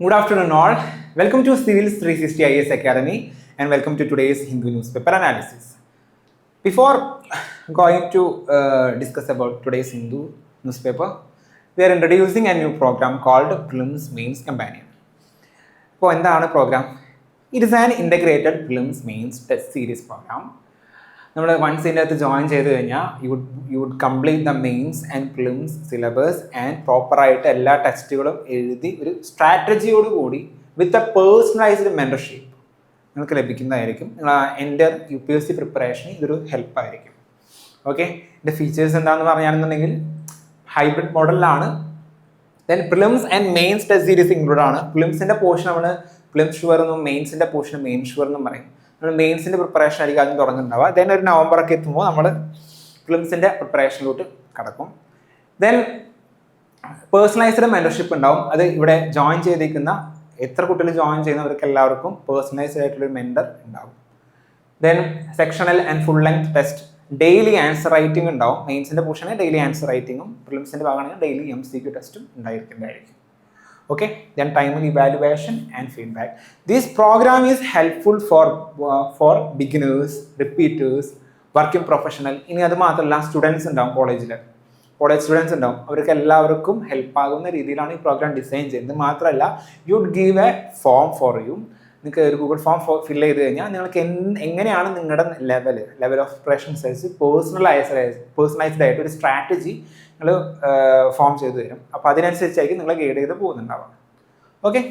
Good afternoon, all. Welcome to Civils 360 IAS Academy and welcome to today's Hindu newspaper analysis. Before going to discuss about today's Hindu newspaper, we are introducing a new program called Prelims Mains Companion. So, what is the program? It is an integrated Prelims Mains test series program. Once you join, you would complete the mains and prelims syllabus and proper test strategy with a personalized mentorship. Enter UPSC preparation help. Okay, the features and hybrid model. Then prelims and mains test series included. Prelims in the portion prelims sure mains in the portion main sure mains in the preparation. Then in November, prelims in the preparation. Then personalized mentorship. That's join personalized mentor. Then sectional and full length test. Daily answer writing. Mains in the portion daily answer writing. Prelims in the daily MCQ test. Okay, then timely evaluation and feedback. This program is helpful for beginners, repeaters, working professional. In other words, students and college students and help program design. You would give a form for you. Google form fill level of preparation personalized strategy form ചെയ്തു തരും. അപ്പോൾ അതിനനുസരിച്ചായിരിക്കും നിങ്ങൾ guide ചെയ്ത് പോകുന്നുണ്ടാവുക. Okay,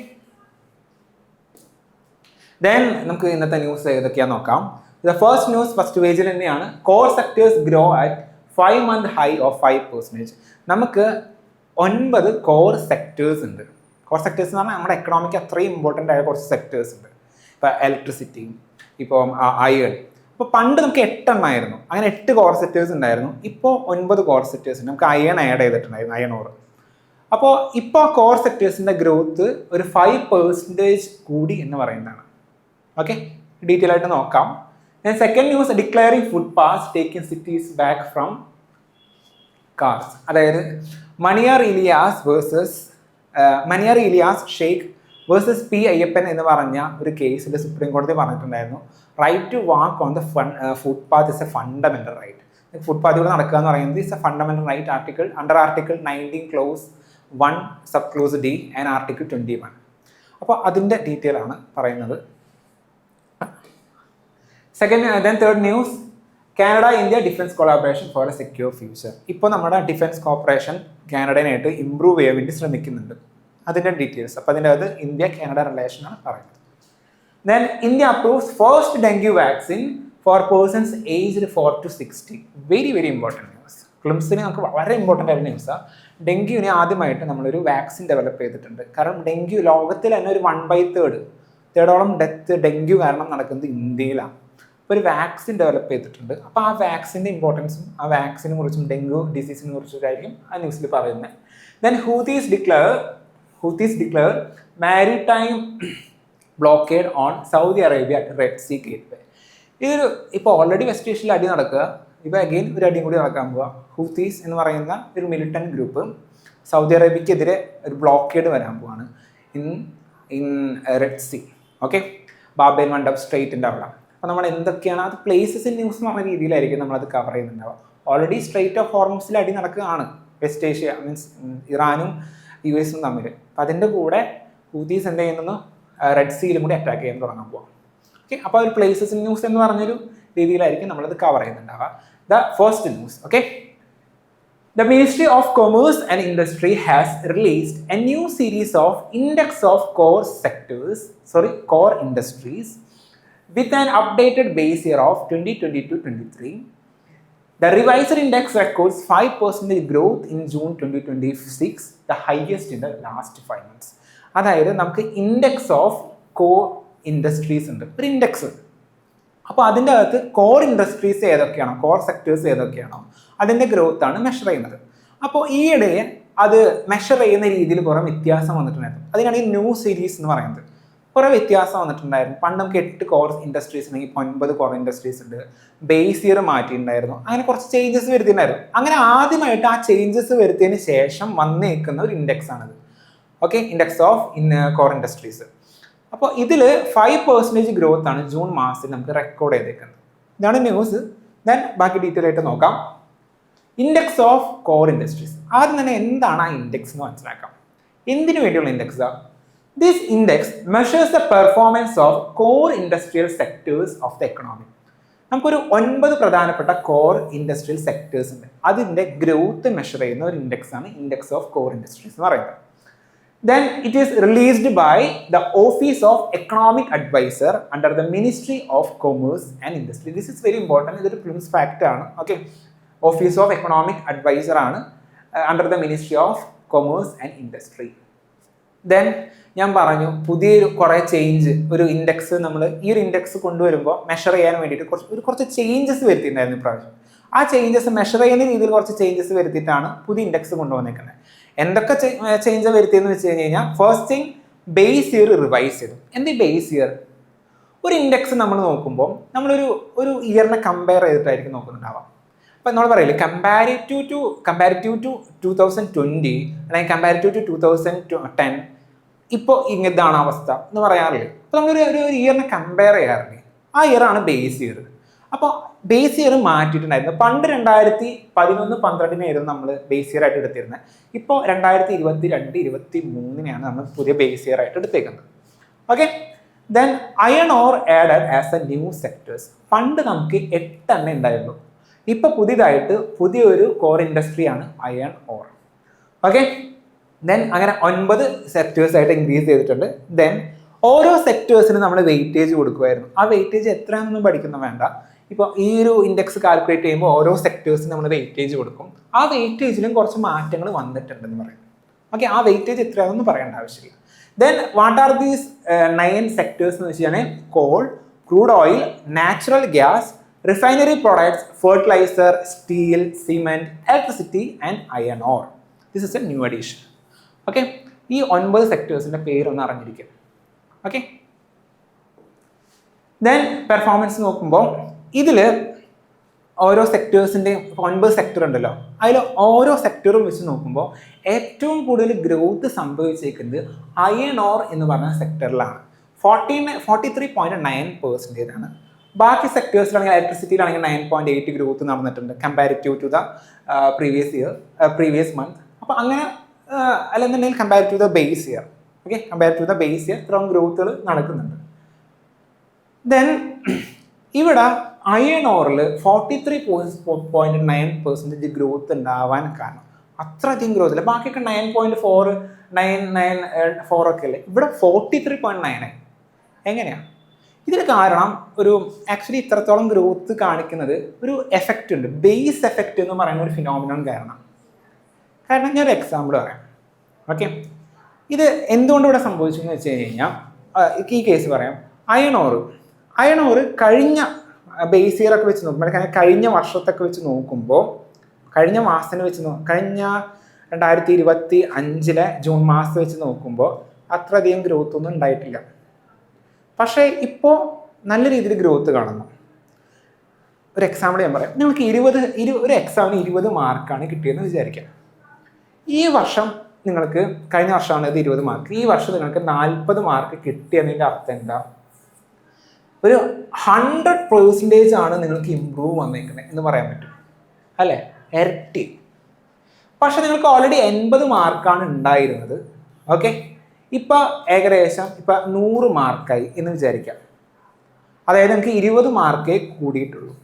then നമുക്ക് ഇന്നത്തെ news ഏതൊക്കെയാണെന്ന് നോക്കാം. The first news first പേജിൽ തന്നെയാണ്. Core sectors grow at 5-month high of 5%. നമുക്ക് 9 കോർ സെക്ടേഴ്സ് ഉണ്ട്. കോർ സെക്ടേഴ്സ് എന്ന് പറഞ്ഞാൽ നമ്മുടെ എക്കണോമിക്ക് അത്രയും ഇമ്പോർട്ടൻ്റ് ആയ കുറച്ച് സെക്ടേഴ്സ് ഉണ്ട്. ഇപ്പോൾ ഇലക്ട്രിസിറ്റി, ഇപ്പോൾ അയൺ. അപ്പോൾ പണ്ട് നമുക്ക് 8 എണ്ണമായിരുന്നു. അങ്ങനെ 8 കോർ സെക്ടേഴ്സ് ഉണ്ടായിരുന്നു. ഇപ്പോൾ 9 കോർ സെക്ടേഴ്സ് ഉണ്ട്. നമുക്ക് അയൺ ആഡ് ചെയ്തിട്ടുണ്ടായിരുന്നു, അയൺ ഓർ. അപ്പോൾ ഇപ്പോൾ കോർ സെക്ടേഴ്സിൻ്റെ ഗ്രോത്ത് ഒരു 5% കൂടി എന്ന് പറയുന്നതാണ്. ഓക്കെ, ഡീറ്റെയിൽ ആയിട്ട് നോക്കാം. Second news, declaring foot paths taking cities back from cars. അതായത് മണിയാർ ഇലിയാസ് ഷെയ്ഖ് വേഴ്സസ് പി അയ്യപ്പൻ എന്ന് പറഞ്ഞ ഒരു കേസിൽ സുപ്രീം കോടതി പറഞ്ഞിട്ടുണ്ടായിരുന്നു, right to walk on the footpath is a fundamental right. ഫുട്പാത്തിലൂടെ നടക്കുക എന്ന് പറയുന്നത് is a fundamental right under article 19 clause 1 sub clause D and article 21. അപ്പോൾ അതിൻ്റെ ഡീറ്റെയിൽ ആണ് പറയുന്നത്. Third news, Canada India defence collaboration for A secure future. ഇപ്പോൾ നമ്മുടെ ഡിഫൻസ് കോപ്പറേഷൻ കാനഡനായിട്ട് ഇംപ്രൂവ് ചെയ്യാൻ വേണ്ടി ശ്രമിക്കുന്നുണ്ട്. അതിൻ്റെ ഡീറ്റെയിൽസ്. അപ്പോൾ അതിൻ്റെ അത് ഇന്ത്യ കാനഡ റിലേഷനാണ് പറയുന്നത്. Then India approves first dengue vaccine for persons aged 4 to 60. Very important news. പ്ലിംസിന് നമുക്ക് വളരെ ഇമ്പോർട്ടൻ്റ് ആയ ന്യൂസാണ്. ഡെങ്കുവിനെ ആദ്യമായിട്ട് നമ്മളൊരു വാക്സിൻ ഡെവലപ്പ് ചെയ്തിട്ടുണ്ട്. കാരണം ഡെങ്കു ലോകത്തിൽ തന്നെ ഒരു 1/3 ഡെത്ത് ഡെങ്കു കാരണം നടക്കുന്നത് ഇന്ത്യയിലാണ്. അപ്പോൾ ഒരു വാക്സിൻ ഡെവലപ്പ് ചെയ്തിട്ടുണ്ട്. അപ്പോൾ ആ വാക്സിൻ്റെ ഇമ്പോർട്ടൻസും ആ വാക്സിനെ കുറിച്ചും ഡെങ്കു ഡിസീസിനെ കുറിച്ചൊക്കെയായിരിക്കും ആ ന്യൂസിൽ പറയുന്നത്. Then Houthis declare maritime blockade on Saudi Arabia at Red Sea Gateway. ഇതൊരു ഇപ്പോൾ ഓൾറെഡി വെസ്റ്റ് ഏഷ്യയിൽ അടി നടക്കുക, ഇപ്പോൾ അഗെയിൻ ഒരു അടിയും കൂടി നടക്കാൻ പോവുക. ഹൂത്തീസ് എന്ന് പറയുന്ന ഒരു മിലിറ്റന്റ് ഗ്രൂപ്പ് സൗദി അറേബ്യക്കെതിരെ ഒരു ബ്ലോക്കേഡ് വരാൻ പോവാണ് in Red Sea. Okay, Babel Mandeb സ്ട്രേറ്റിൻ്റെ അവിടെ. അപ്പോൾ നമ്മൾ എന്തൊക്കെയാണ് അത് പ്ലേസസ് ഇൻ ന്യൂസ് എന്ന് പറഞ്ഞ രീതിയിലായിരിക്കും നമ്മളത് കവർ ചെയ്യുന്നുണ്ടാവുക. ഓൾറെഡി സ്ട്രേറ്റ് ഓഫ് ഹോർമുസിൽ അടി നടക്കുകയാണ് വെസ്റ്റ് ഏഷ്യ മീൻസ് ഇറാനും US തമ്മിൽ. അപ്പോൾ അതിൻ്റെ കൂടെ ഹൂത്തീസ് എന്ത് ചെയ്യുന്നു, റെഡ് സീയിലും കൂടി അറ്റാക്ക് ചെയ്യാൻ തുടങ്ങാൻ പോവാം. ഓക്കെ, അപ്പോൾ ഒരു പ്ലേസസ് ഇൻ ന്യൂസ് എന്ന് പറഞ്ഞൊരു രീതിയിലായിരിക്കും നമ്മളത് കവർ ചെയ്യുന്നുണ്ടാവുക. The first news. Okay, the ministry of commerce and industry has released a new series of index of core industries with an updated base year of 2022-23. The revised index records 5% growth in June 2026, the highest in the last 5 months. അതായത് നമുക്ക് index of core industries ഉണ്ട്, ഒരു index. അപ്പോൾ അതിൻ്റെ അകത്ത് core industries ഏതൊക്കെയാണോ, core sectors ഏതൊക്കെയാണോ അതിൻ്റെ growth ആണ് measure ചെയ്യുന്നത്. അപ്പോൾ ഈയിടെ അത് മെഷർ ചെയ്യുന്ന രീതിയിൽ കുറേ വ്യത്യാസം വന്നിട്ടുണ്ടായിരുന്നു. അതിനാണ് ഈ ന്യൂ സീരീസ് എന്ന് പറയുന്നത്. കുറേ വ്യത്യാസം വന്നിട്ടുണ്ടായിരുന്നു. പണ്ട് നമുക്ക് 8 കോർ ഇൻഡസ്ട്രീസ് ഉണ്ടെങ്കിൽ ഇപ്പോൾ 9 കോർ ഇൻഡസ്ട്രീസ് ഉണ്ട്. ബേസ് ഇയർ മാറ്റിയിട്ടുണ്ടായിരുന്നു. അങ്ങനെ കുറച്ച് ചേഞ്ചസ് വരുത്തിയിട്ടുണ്ടായിരുന്നു. അങ്ങനെ ആദ്യമായിട്ട് ആ ചേഞ്ചസ് വരുത്തിയതിന് ശേഷം വന്നേക്കുന്ന ഒരു ഇൻഡെക്സ് ആണിത്. Okay, index of core industries. അപ്പോൾ ഇതിൽ 5% ഗ്രോത്ത് ആണ് ജൂൺ മാസത്തിൽ നമുക്ക് റെക്കോർഡ് ചെയ്തേക്കുന്നത്. ഇതാണ് ന്യൂസ്. ദെൻ ബാക്കി ഡീറ്റെയിൽ ആയിട്ട് നോക്കാം. Index of core industries. ആദ്യം തന്നെ എന്താണ് ആ ഇൻഡെക്സ് എന്ന് മനസ്സിലാക്കാം. എന്തിനു വേണ്ടിയുള്ള ഇൻഡെക്സാണ്? This index measures the performance of core industrial sectors of the economy. നമുക്കൊരു 9 പ്രധാനപ്പെട്ട കോർ ഇൻഡസ്ട്രിയൽ സെക്ടേഴ്സ് ഉണ്ട്. അതിൻ്റെ ഗ്രോത്ത് മെഷർ ചെയ്യുന്ന ഒരു ഇൻഡെക്സ് ആണ് ഇൻഡെക്സ് ഓഫ് കോർ ഇൻഡസ്ട്രീസ് എന്ന് പറയുന്നത്. Then it is released by the Office of Economic Advisor under the Ministry of Commerce and Industry. This is very important. ഇതൊരു പ്രിൻസ് fact ആണ്. Okay, office of economic adviser ആണ് under the ministry of commerce and industry. Then ഞാൻ പറഞ്ഞു പുതിയൊരു കുറേ change, ഒരു index നമ്മൾ ഈ ഒരു ഇൻഡെക്സ് കൊണ്ടുവരുമ്പോൾ മെഷർ ചെയ്യാൻ വേണ്ടിയിട്ട് കുറച്ച് ചേഞ്ചസ് വരുത്തിയിട്ടുണ്ടായിരുന്നു ഇപ്രാവശ്യം. ആ ചേഞ്ചസ് മെഷർ ചെയ്യുന്ന രീതിയിൽ കുറച്ച് ചേഞ്ചസ് വരുത്തിയിട്ടാണ് പുതിയ ഇൻഡെക്സ് കൊണ്ടുവന്നേക്കുന്നത്. എന്തൊക്കെ ചേഞ്ച് വരുത്തിയെന്ന് വെച്ച് കഴിഞ്ഞ് കഴിഞ്ഞാൽ, first thing base year revise ചെയ്തു. എന്ത് ബേസ് ഇയർ? ഒരു ഇൻഡെക്സ് നമ്മൾ നോക്കുമ്പോൾ നമ്മളൊരു ഇയറിനെ കമ്പയർ ചെയ്തിട്ടായിരിക്കും നോക്കുന്നുണ്ടാവാം. അപ്പം നമ്മൾ പറയില്ലേ കമ്പാരിറ്റീവ് ടു 2020 അല്ലെങ്കിൽ കമ്പാരിറ്റീവ് ടു 2010, ഇപ്പോൾ ഇതാണ് അവസ്ഥ എന്ന് പറയാറില്ലേ. അപ്പോൾ നമ്മളൊരു ഇയറിനെ കമ്പയർ ചെയ്യാറില്ലേ, ആ ഇയറാണ് ബേസ് ഇയർ. അപ്പോൾ ബേസ് ഇയർ മാറ്റിയിട്ടുണ്ടായിരുന്നു. പണ്ട് 2011-12 നമ്മൾ ബേസ് ഇയർ ആയിട്ട് എടുത്തിരുന്നത്. ഇപ്പോൾ 2022-23 നമ്മൾ പുതിയ ബേസ് ഇയർ ആയിട്ട് എടുത്തേക്കുന്നത്. Okay, then iron ore added as a new sectors. പണ്ട് നമുക്ക് 8 എണ്ണേ ഉണ്ടായുള്ളൂ. ഇപ്പോൾ പുതിയൊരു കോർ ഇൻഡസ്ട്രിയാണ് അയൺ ഓർ. ഓക്കെ, ദെൻ അങ്ങനെ 9 സെക്ടേഴ്സ് ആയിട്ട് ഇൻക്രീസ് ചെയ്തിട്ടുണ്ട്. ദെൻ ഓരോ സെക്ടേഴ്സിന് നമ്മൾ വെയിറ്റേജ് കൊടുക്കുമായിരുന്നു. ആ വെയിറ്റേജ് എത്രയാണെന്നൊന്നും പഠിക്കുന്ന വേണ്ട. ഇപ്പോൾ ഈ ഒരു ഇൻഡെക്സ് കാൽക്കുലേറ്റ് ചെയ്യുമ്പോൾ ഓരോ സെക്ടേഴ്സിന് നമ്മൾ വെയിറ്റേജ് കൊടുക്കും. ആ വെയിറ്റേജിലും കുറച്ച് മാറ്റങ്ങൾ വന്നിട്ടുണ്ടെന്ന് പറയും. ഓക്കെ, ആ വെയിറ്റേജ് എത്രയാണെന്ന് പറയേണ്ട ആവശ്യമില്ല. Then what are these 9 sectors എന്ന് വെച്ച് കഴിഞ്ഞാൽ coal, crude oil, natural gas, refinery products, fertiliser, steel, cement, electricity and iron ore. This is a new addition. Okay, ഈ 9 സെക്ടേഴ്സിൻ്റെ പേരൊന്ന് അറിഞ്ഞിരിക്കും. ഓക്കെ, ദെൻ പെർഫോമൻസ് നോക്കുമ്പോൾ ഇതിൽ ഓരോ സെക്ടേഴ്സിൻ്റെയും 9 സെക്ടർ ഉണ്ടല്ലോ, അതിൽ ഓരോ സെക്ടറും വെച്ച് നോക്കുമ്പോൾ ഏറ്റവും കൂടുതൽ ഗ്രോത്ത് സംഭവിച്ചേക്കുന്നത് അയൺ ഓർ എന്ന് പറഞ്ഞ സെക്ടറിലാണ്. 43.9% ആണ്. ബാക്കി സെക്ടേഴ്സിലാണെങ്കിൽ ഇലക്ട്രിസിറ്റിയിലാണെങ്കിൽ 9.8 ഗ്രോത്ത് നടന്നിട്ടുണ്ട് comparative to the previous month. അപ്പോൾ അങ്ങനെ അല്ലെന്നുണ്ടെങ്കിൽ comparative the base year. Okay, comparative the base year ഇത്രയും ഗ്രോത്തുകൾ നടക്കുന്നുണ്ട്. ദെൻ ഇവിടെ അയൺ ഓറിൽ 43.9% ഗ്രോത്ത് ഉണ്ടാവാൻ കാരണം അത്രയധികം ഗ്രോത്ത് ഇല്ല. ബാക്കിയൊക്കെ 9.4, 9.4 ഒക്കെ അല്ലേ. ഇവിടെ 43.9. എങ്ങനെയാണ് ഇതിന് കാരണം? ആക്ച്വലി ഇത്രത്തോളം ഗ്രോത്ത് കാണിക്കുന്നത് ഒരു എഫക്റ്റ് ഉണ്ട്, ബേസ് എഫക്റ്റ് എന്ന് പറയുന്ന ഒരു ഫിനോമിനോൺ കാരണം ഞാനൊരു എക്സാമ്പിൾ പറയാം. ഓക്കെ, ഇത് എന്തുകൊണ്ട് ഇവിടെ സംഭവിച്ചു എന്ന് വെച്ച് കഴിഞ്ഞാൽ ഈ കേസ് പറയാം. അയൺ ഓർ കഴിഞ്ഞ ബേസ് ഇയർ ഒക്കെ വെച്ച് നോക്കുമ്പോൾ, കഴിഞ്ഞ വർഷത്തൊക്കെ വെച്ച് നോക്കുമ്പോൾ, കഴിഞ്ഞ മാസത്തിന് വെച്ച് കഴിഞ്ഞ 2025 ജൂൺ മാസം വെച്ച് നോക്കുമ്പോൾ അത്രയധികം ഗ്രോത്ത് ഒന്നും ഉണ്ടായിട്ടില്ല. പക്ഷേ ഇപ്പോൾ നല്ല രീതിയിൽ ഗ്രോത്ത് കാണുന്നു. ഒരു എക്സാമ്പിൾ ഞാൻ പറയാം. നിങ്ങൾക്ക് ഒരു എക്സാമിന് 20 മാർക്കാണ് കിട്ടിയതെന്ന് വിചാരിക്കാം. ഈ വർഷം നിങ്ങൾക്ക് കഴിഞ്ഞ വർഷമാണ് ഇത് 20 മാർക്ക്, ഈ വർഷം നിങ്ങൾക്ക് 40 മാർക്ക് കിട്ടിയതിൻ്റെ അർത്ഥം എന്താ? ഒരു 100% ആണ് നിങ്ങൾക്ക് ഇമ്പ്രൂവ് വന്നേക്കുന്നത് എന്ന് പറയാൻ പറ്റും അല്ലേ, ഇരട്ടി. പക്ഷെ നിങ്ങൾക്ക് ഓൾറെഡി 80 മാർക്കാണ് ഉണ്ടായിരുന്നത്. ഓക്കെ, ഇപ്പം ഏകദേശം 100 മാർക്കായി എന്ന് വിചാരിക്കാം. അതായത് നിങ്ങൾക്ക് 20 മാർക്കേ കൂടിയിട്ടുള്ളൂ.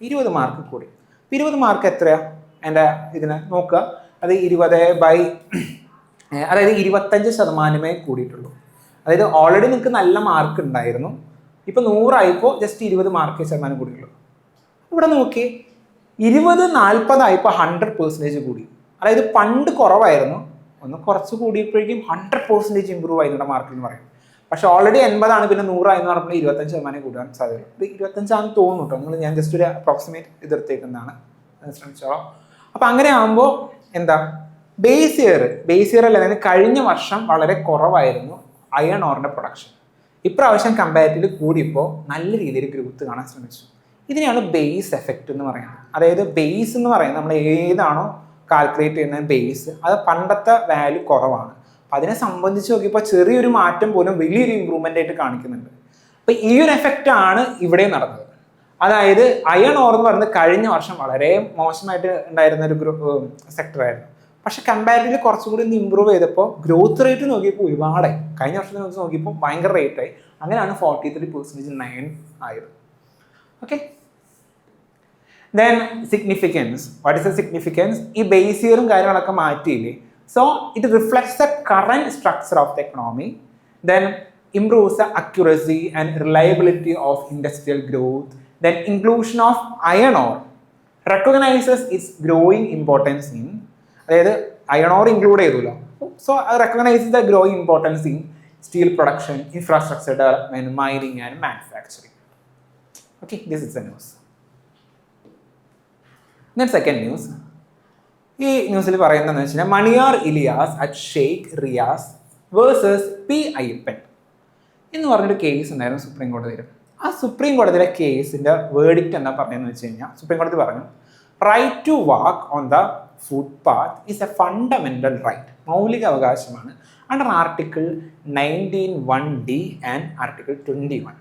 20 മാർക്ക് കൂടി. 20 മാർക്ക് എത്രയാണ്? എൻ്റെ ഇതിനെ നോക്കുക, അത് 25% കൂടിയിട്ടുള്ളൂ. അതായത് ഓൾറെഡി നിങ്ങൾക്ക് നല്ല മാർക്ക് ഉണ്ടായിരുന്നു, ഇപ്പം 100 ആയപ്പോൾ ജസ്റ്റ് 20 മാർക്ക് ശതമാനം കൂടിയുള്ളൂ. ഇവിടെ നോക്കി 20-40 ആയപ്പോൾ 100% കൂടി. അതായത് പണ്ട് കുറവായിരുന്നു, ഒന്ന് കുറച്ച് കൂടിയപ്പോഴേക്കും 100% ഇമ്പ്രൂവ് ആയി നിങ്ങളുടെ മാർക്ക് എന്ന് പറയും. പക്ഷെ ഓൾറെഡി 80 ആണ്, പിന്നെ 100 ആയെന്ന് പറഞ്ഞാൽ 25% കൂടാൻ സാധ്യത. ഇത് 25 തോന്നുന്നു കേട്ടോ. ഞാൻ ജസ്റ്റ് ഒരു അപ്രോക്സിമേറ്റ് ഇതെടുത്തേക്കുന്നതാണ്, ശ്രമിച്ചോളാം. അപ്പം അങ്ങനെ ആകുമ്പോൾ എന്താ, ബേസ് ഇയർ അല്ല, അതായത് കഴിഞ്ഞ വർഷം വളരെ കുറവായിരുന്നു അയൺ ഓറിൻ്റെ പ്രൊഡക്ഷൻ. ഇപ്രാവശ്യം കമ്പാരിറ്റീവ് കൂടിയപ്പോൾ നല്ല രീതിയിൽ ഗ്രോത്ത് കാണാൻ ശ്രമിച്ചു. ഇതിനെയാണ് ബേസ് എഫക്റ്റ് എന്ന് പറയുന്നത്. അതായത് ബേസ് എന്ന് പറയുന്നത് നമ്മൾ ഏതാണോ കാൽക്കുലേറ്റ് ചെയ്യുന്ന ബേസ്, അത് പണ്ടത്തെ വാല്യൂ കുറവാണ്. അപ്പം അതിനെ സംബന്ധിച്ച് നോക്കിയപ്പോൾ ചെറിയൊരു മാറ്റം പോലും വലിയൊരു ഇമ്പ്രൂവ്മെൻ്റ് ആയിട്ട് കാണിക്കുന്നുണ്ട്. അപ്പം ഈ ഒരു എഫക്റ്റ് ആണ് ഇവിടെ നടന്നത്. അതായത് അയൺ ഓർ എന്ന് പറയുന്നത് കഴിഞ്ഞ വർഷം വളരെ മോശമായിട്ട് ഉണ്ടായിരുന്ന ഒരു സെക്ടറായിരുന്നു. പക്ഷെ കമ്പാരിറ്റീവ്ലി കുറച്ചും കൂടി ഒന്ന് ഇമ്പ്രൂവ് ചെയ്തപ്പോൾ ഗ്രോത്ത് റേറ്റ് നോക്കിയപ്പോൾ ഒരുപാടായി. കഴിഞ്ഞ വർഷത്തെ വെച്ച് നോക്കിയപ്പോൾ ഭയങ്കര റേറ്റായി. അങ്ങനെയാണ് 43% 9 ആയത്. Okay, then significance. What is the significance? ഈ ബേസ് ഇയറും കാര്യങ്ങളൊക്കെ മാറ്റിയില്ലേ. So it reflects the current structure of the economy, then improves the accuracy and reliability of industrial growth, then inclusion of iron ore recognizes its growing importance in, അതായത് iron ore include ചെയ്തല്ലോ, so recognizes the growing importance in steel production, infrastructure development, mining and manufacturing. Okay, this is the news. Then second news, ഈ ന്യൂസിൽ പറയുന്നതെന്ന് വെച്ച് കഴിഞ്ഞാൽ Maniyar Ilyas at Sheikh Riyas versus P Ayyappan എന്ന് പറഞ്ഞൊരു case ഉണ്ടായിരുന്നു സുപ്രീം കോടതിയിൽ. ആ സുപ്രീം കോടതിയിലെ കേസിൻ്റെ വേർഡിക്റ്റ് എന്താ പറയുന്നത് വെച്ച് കഴിഞ്ഞാൽ, സുപ്രീം കോടതി പറഞ്ഞു right to walk on the footpath is a fundamental right, മൗലിക അവകാശമാണ് under article 19(1)D and article 21.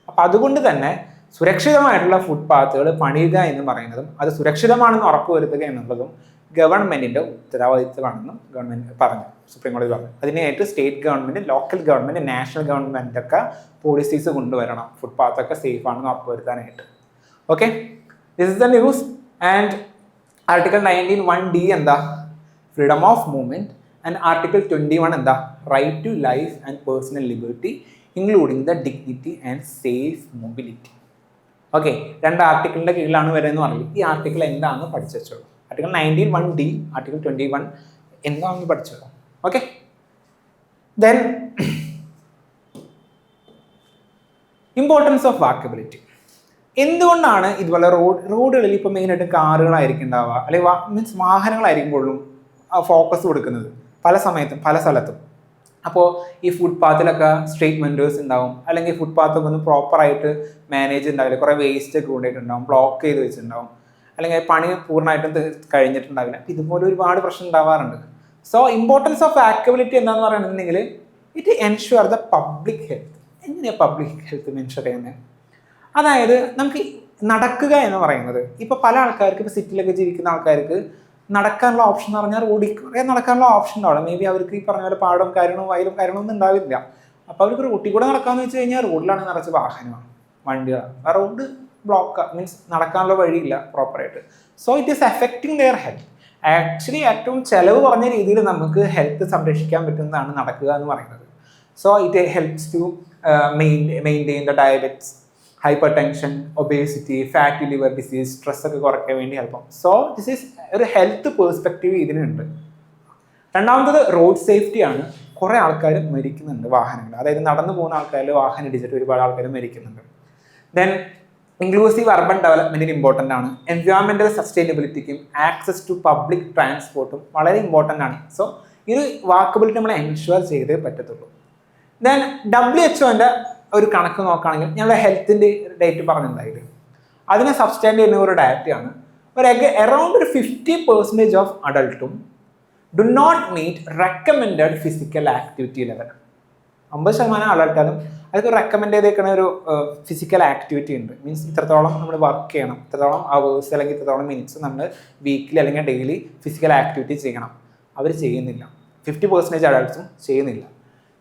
അപ്പം അതുകൊണ്ട് തന്നെ സുരക്ഷിതമായിട്ടുള്ള ഫുട്പാത്തുകൾ പണിയുക എന്ന് പറയുന്നതും അത് സുരക്ഷിതമാണെന്ന് ഉറപ്പുവരുത്തുക എന്നുള്ളതും ഗവൺമെൻറ്റിൻ്റെ ഉത്തരവാദിത്തമാണെന്നും ഗവൺമെൻറ് പറഞ്ഞു, സുപ്രീം കോടതി പറഞ്ഞു. അതിനായിട്ട് state government, local government, national ഗവൺമെൻറ്റൊക്കെ പോളിസീസ് കൊണ്ടുവരണം ഫുട്പാത്തൊക്കെ സേഫ് ആണെന്ന് ഉറപ്പുവരുത്താനായിട്ട്. Okay, this is the news. And article 19(1)D എന്താ? Freedom of movement. And article 21 എന്താ? Right to life and personal liberty including the dignity and safe mobility. Okay, രണ്ട് ആർട്ടിക്കിളിൻ്റെ കീഴിലാണ് വരുന്നതെന്ന് പറഞ്ഞു. ഈ ആർട്ടിക്കിൾ എന്താണെന്ന് പഠിച്ചു വെച്ചോളൂ. ആർട്ടിക്കിൾ 19(1)D, ആർട്ടിക്കിൾ 21 എന്താണെന്ന് പഠിച്ചോളൂ. Okay, then importance of walkability. എന്തുകൊണ്ടാണ് ഇതുപോലെ റോഡുകളിൽ ഇപ്പോൾ മെയിനായിട്ട് കാറുകളായിരിക്കും ഉണ്ടാവുക, അല്ലെങ്കിൽ മീൻസ് വാഹനങ്ങളായിരിക്കുമ്പോഴും ഫോക്കസ് കൊടുക്കുന്നത് പല സമയത്തും പല സ്ഥലത്തും. അപ്പോൾ ഈ ഫുട്പാത്തിലൊക്കെ സ്ട്രീറ്റ് വെൻഡേഴ്സ് ഉണ്ടാവും, അല്ലെങ്കിൽ ഫുട്പാത്തൊക്കെ ഒന്ന് പ്രോപ്പറായിട്ട് മാനേജ് ഉണ്ടാവില്ല, കുറേ വേസ്റ്റ് ഒക്കെ കൊണ്ടുപോയിട്ടുണ്ടാവും, ബ്ലോക്ക് ചെയ്ത് വെച്ചിട്ടുണ്ടാവും, അല്ലെങ്കിൽ പണി പൂർണ്ണമായിട്ടും കഴിഞ്ഞിട്ടുണ്ടാവില്ല. അപ്പം ഇതുപോലെ ഒരുപാട് പ്രശ്നം ഉണ്ടാവാറുണ്ട്. സോ ഇമ്പോർട്ടൻസ് ഓഫ് വാക്കബിലിറ്റി എന്താണെന്ന് പറയുന്നുണ്ടെങ്കിൽ it ensure the public health. എങ്ങനെയാണ് പബ്ലിക് ഹെൽത്ത് മെൻഷർ ചെയ്യുന്നത്? അതായത് നമുക്ക് നടക്കുക എന്ന് പറയുന്നത്, ഇപ്പോൾ പല ആൾക്കാർക്ക്, ഇപ്പോൾ സിറ്റിയിലൊക്കെ ജീവിക്കുന്ന ആൾക്കാർക്ക് നടക്കാനുള്ള ഓപ്ഷൻ എന്ന് പറഞ്ഞാൽ റോഡിൽ കുറേ നടക്കാനുള്ള ഓപ്ഷൻ ഉണ്ടാവില്ല. മേ ബി അവർക്ക് ഈ പറഞ്ഞ പോലെ പാടവും കാര്യങ്ങളും വയലും കാര്യങ്ങളൊന്നും ഉണ്ടാവില്ല. അപ്പോൾ അവർക്ക് റോട്ടിൽ കൂടെ നടക്കാമെന്ന് വെച്ച് കഴിഞ്ഞാൽ റോഡിലാണ് നിറച്ച് വാഹനമാണ്, വണ്ടികളാണ്. ആ റോഡ് ബ്ലോക്ക് മീൻസ് നടക്കാനുള്ള വഴിയില്ല പ്രോപ്പറായിട്ട്. So it is affecting there health. Actually ഏറ്റവും ചിലവ് കുറഞ്ഞ രീതിയിൽ നമുക്ക് ഹെൽത്ത് സംരക്ഷിക്കാൻ പറ്റുന്നതാണ് നടക്കുക എന്ന് പറയുന്നത്. So it helps to maintain the diabetes, hypertension, obesity, fatty liver disease, സ്ട്രെസ്സൊക്കെ കുറയ്ക്കാൻ വേണ്ടി ഹെൽപ്പ്. സോ ദിസ് ഈസ് ഒരു ഹെൽത്ത് പേഴ്സ്പെക്റ്റീവ് ഇതിനുണ്ട്. രണ്ടാമത്തത് റോഡ് സേഫ്റ്റിയാണ്. കുറേ ആൾക്കാർ മരിക്കുന്നുണ്ട് വാഹനങ്ങൾ, അതായത് നടന്നു പോകുന്ന ആൾക്കാരിൽ വാഹനം ഇടിച്ചിട്ട് ഒരുപാട് ആൾക്കാർ മരിക്കുന്നുണ്ട്. ദെൻ ഇൻക്ലൂസീവ് അർബൻ ഡെവലപ്മെൻറ്റിന് ഇമ്പോർട്ടൻ്റ് ആണ്. എൻവയോൺമെൻറ്റൽ സസ്റ്റൈനബിലിറ്റിക്കും ആക്സസ് ടു പബ്ലിക് ട്രാൻസ്പോർട്ടും വളരെ ഇമ്പോർട്ടൻ്റ് ആണ്. സോ ഇത് വാക്കബിലിറ്റി നമ്മൾ എൻഷുവർ ചെയ്തേ പറ്റത്തുള്ളൂ. ദെൻ WHO ഒരു കണക്ക് നോക്കുകയാണെങ്കിൽ ഞങ്ങളുടെ ഹെൽത്തിൻ്റെ ഡേറ്റ് പറഞ്ഞിട്ടുണ്ടായില്ല, അതിനെ സബ്സ്റ്റാൻഡ് ചെയ്യുന്ന ഒരു ഡയറ്റാണ്. അറൗണ്ട് ഒരു 50% ഓഫ് അഡൾട്ടും do not meet recommended physical activity level. 50% അഡൾട്ടാലും അതൊക്കെ റെക്കമെൻഡ് ചെയ്തേക്കുന്ന ഒരു ഫിസിക്കൽ ആക്ടിവിറ്റി ഉണ്ട്. മീൻസ് ഇത്രത്തോളം നമ്മൾ വർക്ക് ചെയ്യണം, ഇത്രത്തോളം അവേഴ്സ് അല്ലെങ്കിൽ ഇത്രത്തോളം മിനിറ്റ്സ് നമ്മൾ വീക്കിലി അല്ലെങ്കിൽ ഡെയിലി ഫിസിക്കൽ ആക്ടിവിറ്റി ചെയ്യണം. അവർ ചെയ്യുന്നില്ല. 50% അഡൾട്ട്സും ചെയ്യുന്നില്ല.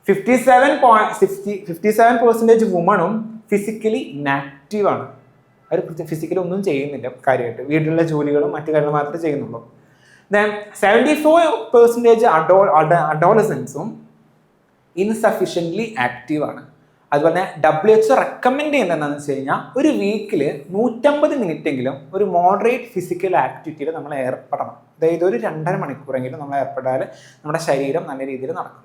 57% വുമണും ഫിസിക്കലി ഇനാക്റ്റീവാണ്. അവർ ഫിസിക്കലി ഒന്നും ചെയ്യുന്നില്ല കാര്യമായിട്ട്, വീട്ടിലുള്ള ജോലികളും മറ്റു കാര്യങ്ങളും മാത്രമേ ചെയ്യുന്നുള്ളൂ. ദെൻ 74% അഡോളസൻസും ഇൻസഫിഷ്യൻ്റ്ലി ആക്റ്റീവാണ്. അതുപോലെ WHO റെക്കമെൻഡ് ചെയ്യുന്നത് എന്താണെന്ന് വെച്ച് കഴിഞ്ഞാൽ ഒരു വീക്കിൽ 150 മിനിറ്റെങ്കിലും ഒരു മോഡറേറ്റ് ഫിസിക്കൽ ആക്ടിവിറ്റിയിൽ നമ്മൾ ഏർപ്പെടണം. അതായത് ഒരു 2.5 മണിക്കൂറെങ്കിലും നമ്മൾ ഏർപ്പെട്ടാൽ നമ്മുടെ ശരീരം നല്ല രീതിയിൽ നടക്കും.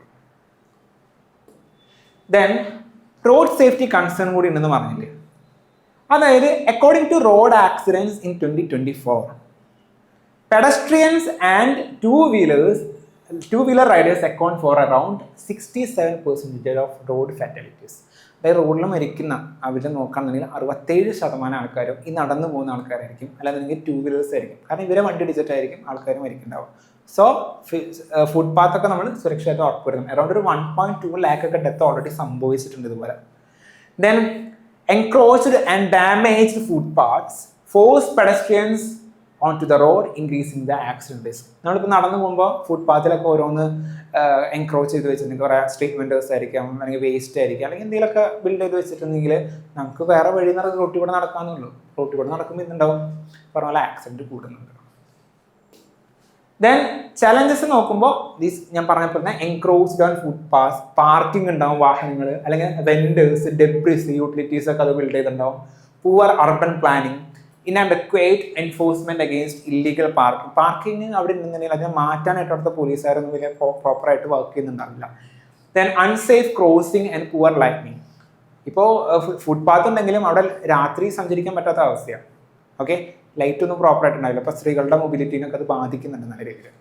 ദെൻ റോഡ് സേഫ്റ്റി കൺസേൺ കൂടി ഉണ്ടെന്ന് പറഞ്ഞില്ലേ. അതായത് according to road accidents in 2024, pedestrians and two wheeler riders account for around 67% of road fatalities. അതായത് റോഡിൽ മരിക്കുന്ന അവരെ നോക്കുകയാണെന്നുണ്ടെങ്കിൽ 67% ആൾക്കാരും ഈ നടന്നു പോകുന്ന ആൾക്കാരായിരിക്കും, അല്ലാന്നുണ്ടെങ്കിൽ ടൂ വീലേഴ്സ് ആയിരിക്കും. കാരണം ഇവരെ വണ്ടി ഇടിച്ചിട്ടായിരിക്കും ആൾക്കാർ മരിക്കുന്നുണ്ടാവും. സോ ഫുട്പാത്തൊക്കെ നമ്മൾ സുരക്ഷിതമായിട്ട് ഉറപ്പുവരുത്തും. അറൗണ്ട് ഒരു 1.2 lakh ഒക്കെ ഡെത്ത് ഓൾറെഡി സംഭവിച്ചിട്ടുണ്ട് ഇതുപോലെ. Then encroached and damaged footpaths force pedestrians onto the road, increasing the accident risk. നമ്മളിപ്പോൾ നടന്നു പോകുമ്പോൾ ഫുട്പാത്തിലൊക്കെ ഓരോന്ന് എൻക്രോച്ച് ചെയ്ത് വെച്ചിട്ടുണ്ടെങ്കിൽ കുറേ സ്ട്രീറ്റ് വെൻഡേഴ്സ് ആയിരിക്കാം, അല്ലെങ്കിൽ വേസ്റ്റ് ആയിരിക്കാം, അല്ലെങ്കിൽ എന്തെങ്കിലുമൊക്കെ ബിൽഡ് ചെയ്ത് വെച്ചിട്ടുണ്ടെങ്കിൽ നമുക്ക് വേറെ വഴി റോട്ടിൽ കൂടെ നടക്കാമെന്നുള്ളൂ. റോട്ടിൽ കൂടെ നടക്കുമ്പോൾ എന്തുണ്ടാവും, പറഞ്ഞ പോലെ ആക്സിഡൻറ്റ് കൂടുന്നുണ്ട്. ദെൻ ചലഞ്ചസ് നോക്കുമ്പോൾ ഞാൻ പറഞ്ഞപ്പോൾ എൻക്രോച്ച്ഡ് ഓൺ ഫുട്പാത്ത്, പാർക്കിംഗ് ഉണ്ടാവും വാഹനങ്ങൾ, അല്ലെങ്കിൽ വെൻഡേഴ്സ്, ഡെബ്രിസ്, യൂട്ടിലിറ്റീസ് ഒക്കെ അത് ബിൽഡ് ചെയ്തിട്ടുണ്ടാവും. Poor urban planning, inadequate enforcement against illegal parking അവിടെ ഉണ്ടെന്നുണ്ടെങ്കിൽ അതിനെ മാറ്റാനായിട്ട് അവിടുത്തെ പോലീസുകാരൊന്നും വലിയ പ്രോപ്പറായിട്ട് വർക്ക് ചെയ്യുന്നുണ്ടാവില്ല. Then unsafe crossing and poor lighting. ഇപ്പോൾ ഫുട്പാത്ത് ഉണ്ടെങ്കിലും അവിടെ രാത്രി സഞ്ചരിക്കാൻ പറ്റാത്ത അവസ്ഥയാണ്. ഓക്കെ, ലൈറ്റ് ഒന്നും പ്രോപ്പറായിട്ട് ഉണ്ടാവില്ല. അപ്പോൾ സ്ത്രീകളുടെ മൊബിലിറ്റീനൊക്കെ അത് ബാധിക്കുന്നുണ്ട് നല്ല രീതിയിൽ.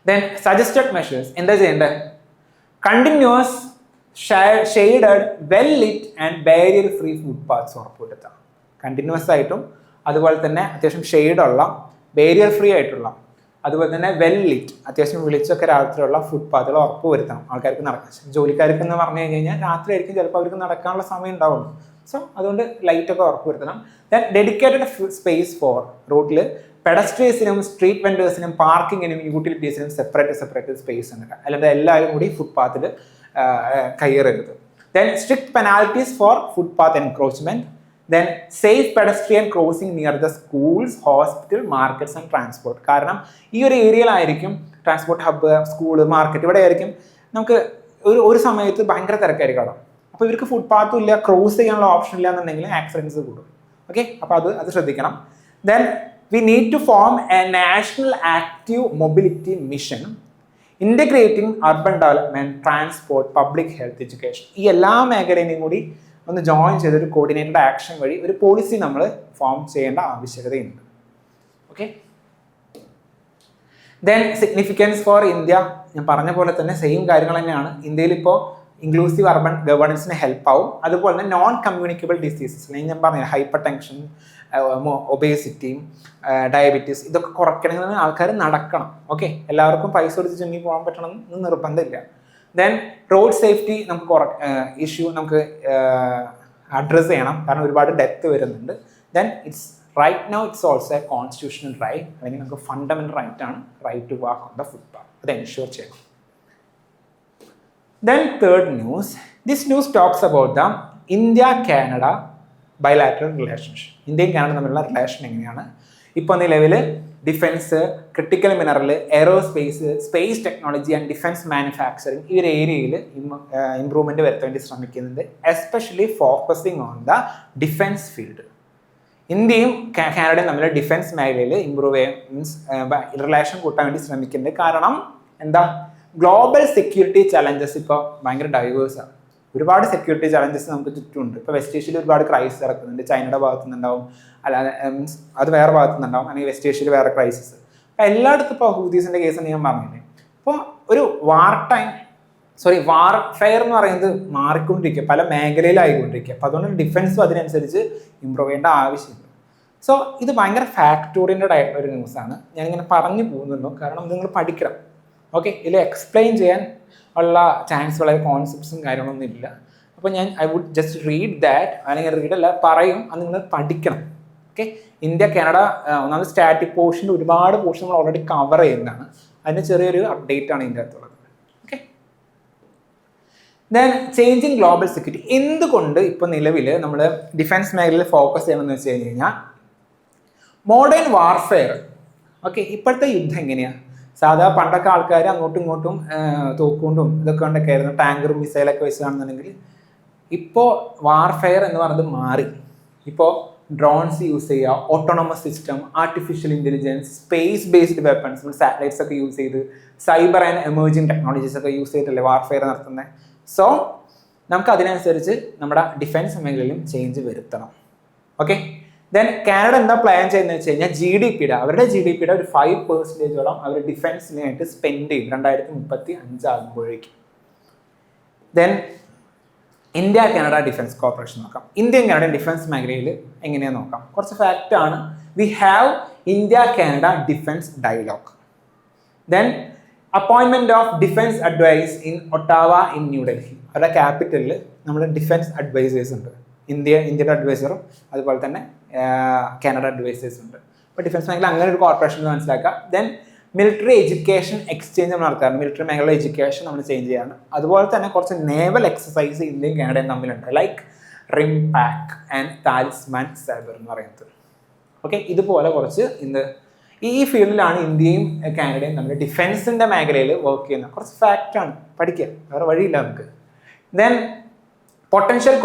ദെൻ സജസ്റ്റഡ് മെഷേഴ്സ്, എന്താ ചെയ്യേണ്ടത്? Continuous shaded well lit and barrier free footpaths ഉറപ്പുവരുത്താം. കണ്ടിന്യൂസ് ആയിട്ടും അതുപോലെ തന്നെ അത്യാവശ്യം ഷെയ്ഡുള്ള, ബാരിയർ ഫ്രീ ആയിട്ടുള്ള, അതുപോലെ തന്നെ വെൽ ലിറ്റ്, അത്യാവശ്യം വെളിച്ചൊക്കെ രാത്രിയുള്ള ഫുട്പാത്തുകൾ ഉറപ്പ് വരുത്തണം ആൾക്കാർക്ക് നടക്കാൻ. ജോലിക്കാർക്ക് എന്ന് പറഞ്ഞു കഴിഞ്ഞാൽ രാത്രി ആയിരിക്കും ചിലപ്പോൾ അവർക്ക് നടക്കാനുള്ള സമയം ഉണ്ടാവുള്ളൂ. സോ അതുകൊണ്ട് ലൈറ്റൊക്കെ ഉറപ്പ് വരുത്തണം. ദെൻ ഡെഡിക്കേറ്റഡ് സ്പേസ് ഫോർ റോഡിൽ പെഡസ്ട്രിയൻസിനും സ്ട്രീറ്റ് വെൻഡേഴ്സിനും പാർക്കിങ്ങിനും യൂട്ടിലിറ്റീസിനും സെപ്പറേറ്റ് സ്പേസ് ഉണ്ട്. അല്ലാതെ എല്ലാവരും കൂടി ഫുട്പാത്തിൽ കയറരുത്. Then strict penalties for footpath encroachment. Then safe pedestrian crossing near the schools, hospital, markets and transport. കാരണം ഈ ഒരു ഏരിയയിലായിരിക്കും ട്രാൻസ്പോർട്ട് ഹബ്ബ്, സ്കൂള്, മാർക്കറ്റ്, ഇവിടെ ആയിരിക്കും നമുക്ക് ഒരു സമയത്ത് ഭയങ്കര തിരക്കായിരിക്കും അവിടെ. അപ്പോൾ ഇവർക്ക് ഫുട്പാത്തും ഇല്ല, ക്രോസ് ചെയ്യാനുള്ള ഓപ്ഷൻ ഇല്ല എന്നുണ്ടെങ്കിൽ ആക്സിഡൻസ് കൂടും. ഓക്കെ, അപ്പോൾ അത് ശ്രദ്ധിക്കണം. Then we need to form a national active mobility mission integrating urban development, transport, public health, education. ഈ എല്ലാ മേഖലയും കൂടി ഒന്ന് ജോയിൻ ചെയ്തൊരു കോർഡിനേറ്റഡ് ആക്ഷൻ വഴി ഒരു പോളിസി നമ്മൾ ഫോം ചെയ്യേണ്ട ആവശ്യകതയുണ്ട്. Okay, then significance for India. ഞാൻ പറഞ്ഞ പോലെ തന്നെ സെയിം കാര്യങ്ങൾ തന്നെയാണ്. ഇന്ത്യയിൽ ഇപ്പോൾ ഇൻക്ലൂസീവ് അർബൻ ഗവേണൻസിന് ഹെൽപ്പ് ആവും. അതുപോലെ തന്നെ നോൺ കമ്മ്യൂണിക്കബിൾ ഡിസീസസ്, ഞാൻ പറഞ്ഞ ഹൈപ്പർ ടെൻഷൻ, ഒബേസിറ്റി, ഡയബറ്റീസ്, ഇതൊക്കെ കുറയ്ക്കണമെങ്കിൽ ആൾക്കാർ നടക്കണം. ഓക്കെ, എല്ലാവർക്കും പൈസ കൊടുത്ത് ജിമ്മിൽ പോകാൻ പറ്റണം എന്ന് നിർബന്ധമില്ല. ദെൻ റോഡ് സേഫ്റ്റി നമുക്ക് ഇഷ്യൂ നമുക്ക് അഡ്രസ്സ് ചെയ്യണം, കാരണം ഒരുപാട് ഡെത്ത് വരുന്നുണ്ട്. Then right now it's also a constitutional right, അല്ലെങ്കിൽ നമുക്ക് ഫണ്ടമെന്റൽ റൈറ്റ് ആണ് right to walk on the footpath. അത് എൻഷുർ ചെയ്യണം. Then third news, this news talks about the India-Canada bilateral relationship. ഇന്ത്യയും കാനഡ തമ്മിലുള്ള റിലേഷൻ എങ്ങനെയാണ്. ഇപ്പോൾ നിലവിൽ defence, critical mineral, aerospace, space technology and defence manufacturing, ഈ ഒരു ഏരിയയിൽ ഇംപ്രൂവ്മെൻറ്റ് വരുത്താൻ വേണ്ടി ശ്രമിക്കുന്നുണ്ട്. Especially focusing on the defence field. ഇന്ത്യയും കാനഡയും തമ്മിൽ ഡിഫൻസ് മേഖലയിൽ ഇംപ്രൂവ് ചെയ്യാൻ റിലേഷൻ കൂട്ടാൻ വേണ്ടി ശ്രമിക്കുന്നുണ്ട്. കാരണം എന്താ, ഗ്ലോബൽ സെക്യൂരിറ്റി ചലഞ്ചസ് ഇപ്പോൾ ഭയങ്കര ഡൈവേഴ്സാണ്. ഒരുപാട് സെക്യൂരിറ്റി ചലഞ്ചസ് നമുക്ക് ചുറ്റുമുണ്ട്. ഇപ്പോൾ വെസ്റ്റ് ഏഷ്യയിൽ ഒരുപാട് ക്രൈസിസ് ഇറക്കുന്നുണ്ട്. ചൈനയുടെ ഭാഗത്തു നിന്നുണ്ടാവും, അല്ലാതെ അത് വേറെ ഭാഗത്തു നിന്നുണ്ടാവും, അല്ലെങ്കിൽ വെസ്റ്റ് ഏഷ്യയിൽ വേറെ ക്രൈസിസ്. അപ്പോൾ എല്ലായിടത്തും ഇപ്പോൾ ഹൂതീസിൻ്റെ കേസ് ഞാൻ പറഞ്ഞില്ലേ. അപ്പോൾ ഒരു വാർ ഫെയർ എന്ന് പറയുന്നത് മാറിക്കൊണ്ടിരിക്കുക, പല മേഖലയിലായിക്കൊണ്ടിരിക്കുക. അപ്പോൾ അതുകൊണ്ട് ഡിഫൻസും അതിനനുസരിച്ച് ഇമ്പ്രൂവ് ചെയ്യേണ്ട ആവശ്യമുണ്ട്. സോ ഇത് ഭയങ്കര ഫാക്ട് ഓറിയൻറ്റഡ് ആയിട്ടുള്ള ഒരു ന്യൂസാണ്. ഞാനിങ്ങനെ പറഞ്ഞു പോകുന്നുള്ളൂ, കാരണം നിങ്ങൾ പഠിക്കണം. ഓക്കെ, ഇതിൽ എക്സ്പ്ലെയിൻ ചെയ്യാൻ ഉള്ള ചാൻസ് വളരെ കോൺസെപ്റ്റ്സും കാര്യങ്ങളൊന്നും ഇല്ല. അപ്പോൾ I would just read that, അല്ലെങ്കിൽ റീഡല്ല പറയും, അത് നിങ്ങൾ പഠിക്കണം. ഓക്കെ, ഇന്ത്യ കാനഡ ഒന്നാമത് സ്റ്റാറ്റിക് പോർഷൻ്റെ ഒരുപാട് പോർഷൻ നമ്മൾ ഓൾറെഡി കവർ ചെയ്യുന്നതാണ്. അതിൻ്റെ ചെറിയൊരു അപ്ഡേറ്റ് ആണ് ഇതിൻ്റെ അകത്തുള്ളത്. Okay, then changing global security. എന്തുകൊണ്ട് ഇപ്പോൾ നിലവിൽ നമ്മൾ ഡിഫൻസ് മേഖലയിൽ ഫോക്കസ് ചെയ്യണമെന്ന് വെച്ച് കഴിഞ്ഞാൽ മോഡേൺ വാർഫെയർ. ഓക്കെ, ഇപ്പോഴത്തെ യുദ്ധം എങ്ങനെയാണ്? സാധാ പണ്ടൊക്കെ ആൾക്കാർ അങ്ങോട്ടും ഇങ്ങോട്ടും തോക്കുകൊണ്ടും ഇതൊക്കെ കൊണ്ടൊക്കെ ആയിരുന്നു, ടാങ്കറും മിസൈലൊക്കെ വെച്ചാണെന്നുണ്ടെങ്കിൽ. ഇപ്പോൾ വാർഫെയർ എന്ന് പറയുന്നത് മാറി. ഇപ്പോൾ ഡ്രോൺസ് യൂസ് ചെയ്യുക, autonomous system, artificial intelligence, space based weapons, satellites ഒക്കെ യൂസ് ചെയ്ത്, സൈബർ ആൻഡ് എമേർജിംഗ് ടെക്നോളജീസ് ഒക്കെ യൂസ് ചെയ്തിട്ടല്ലേ വാർഫെയർ നടത്തുന്നത്. സോ നമുക്ക് അതിനനുസരിച്ച് നമ്മുടെ ഡിഫൻസ് മേഖലയിലും ചേഞ്ച് വരുത്തണം. ഓക്കെ, ദെൻ കാനഡ എന്താ പ്ലാൻ ചെയ്യുന്നത് വെച്ച് കഴിഞ്ഞാൽ അവരുടെ ജി ഡി പിയുടെ ഒരു 5% അവർ ഡിഫൻസിനായിട്ട് സ്പെൻഡ് ചെയ്യും 2035 ആകുമ്പോഴേക്കും. Then India Canada defence corporation നോക്കാം. ഇന്ത്യൻ കാനഡ ഡിഫൻസ് മേഖലയിൽ എങ്ങനെയാണെന്ന് നോക്കാം. കുറച്ച് ഫാക്റ്റ് ആണ്. We have India Canada defence dialogue. Then അപ്പോയിൻമെന്റ് of defence advise in Ottawa in New Delhi. അവരുടെ ക്യാപിറ്റലിൽ നമ്മൾ ഡിഫൻസ് അഡ്വൈസേഴ്സ് ഉണ്ട്. ഇന്ത്യയുടെ അഡ്വൈസറും അതുപോലെ തന്നെ കാനഡ അഡ്വൈസേഴ്സ് ഉണ്ട്. അപ്പോൾ ഡിഫൻസ് മേഖല അങ്ങനെ ഒരു കോർപ്പറേഷൻ മനസ്സിലാക്കുക. ദെൻ മിലിറ്ററി എഡ്യൂക്കേഷൻ എക്സ്ചേഞ്ച് നമ്മൾ നടത്താറുണ്ട്. മിലിറ്ററി മേഖല എഡ്യൂക്കേഷൻ നമ്മൾ ചേഞ്ച് ചെയ്യാണ്. അതുപോലെ തന്നെ കുറച്ച് നേവൽ എക്സസൈസ് ഇന്ത്യയും കാനഡയും തമ്മിലുണ്ട്, like RIMPAC and Talisman Sabre എന്ന് പറയുന്നത്. ഓക്കെ, ഇതുപോലെ കുറച്ച് ഈ ഫീൽഡിലാണ് ഇന്ത്യയും കാനഡയും തമ്മിൽ ഡിഫൻസിൻ്റെ മേഖലയിൽ വർക്ക് ചെയ്യുന്നത്. കുറച്ച് ഫാക്റ്റാണ്, പഠിക്കുക, വേറെ വഴിയില്ല നമുക്ക്. ദെൻ പൊട്ടൻഷ്യൽ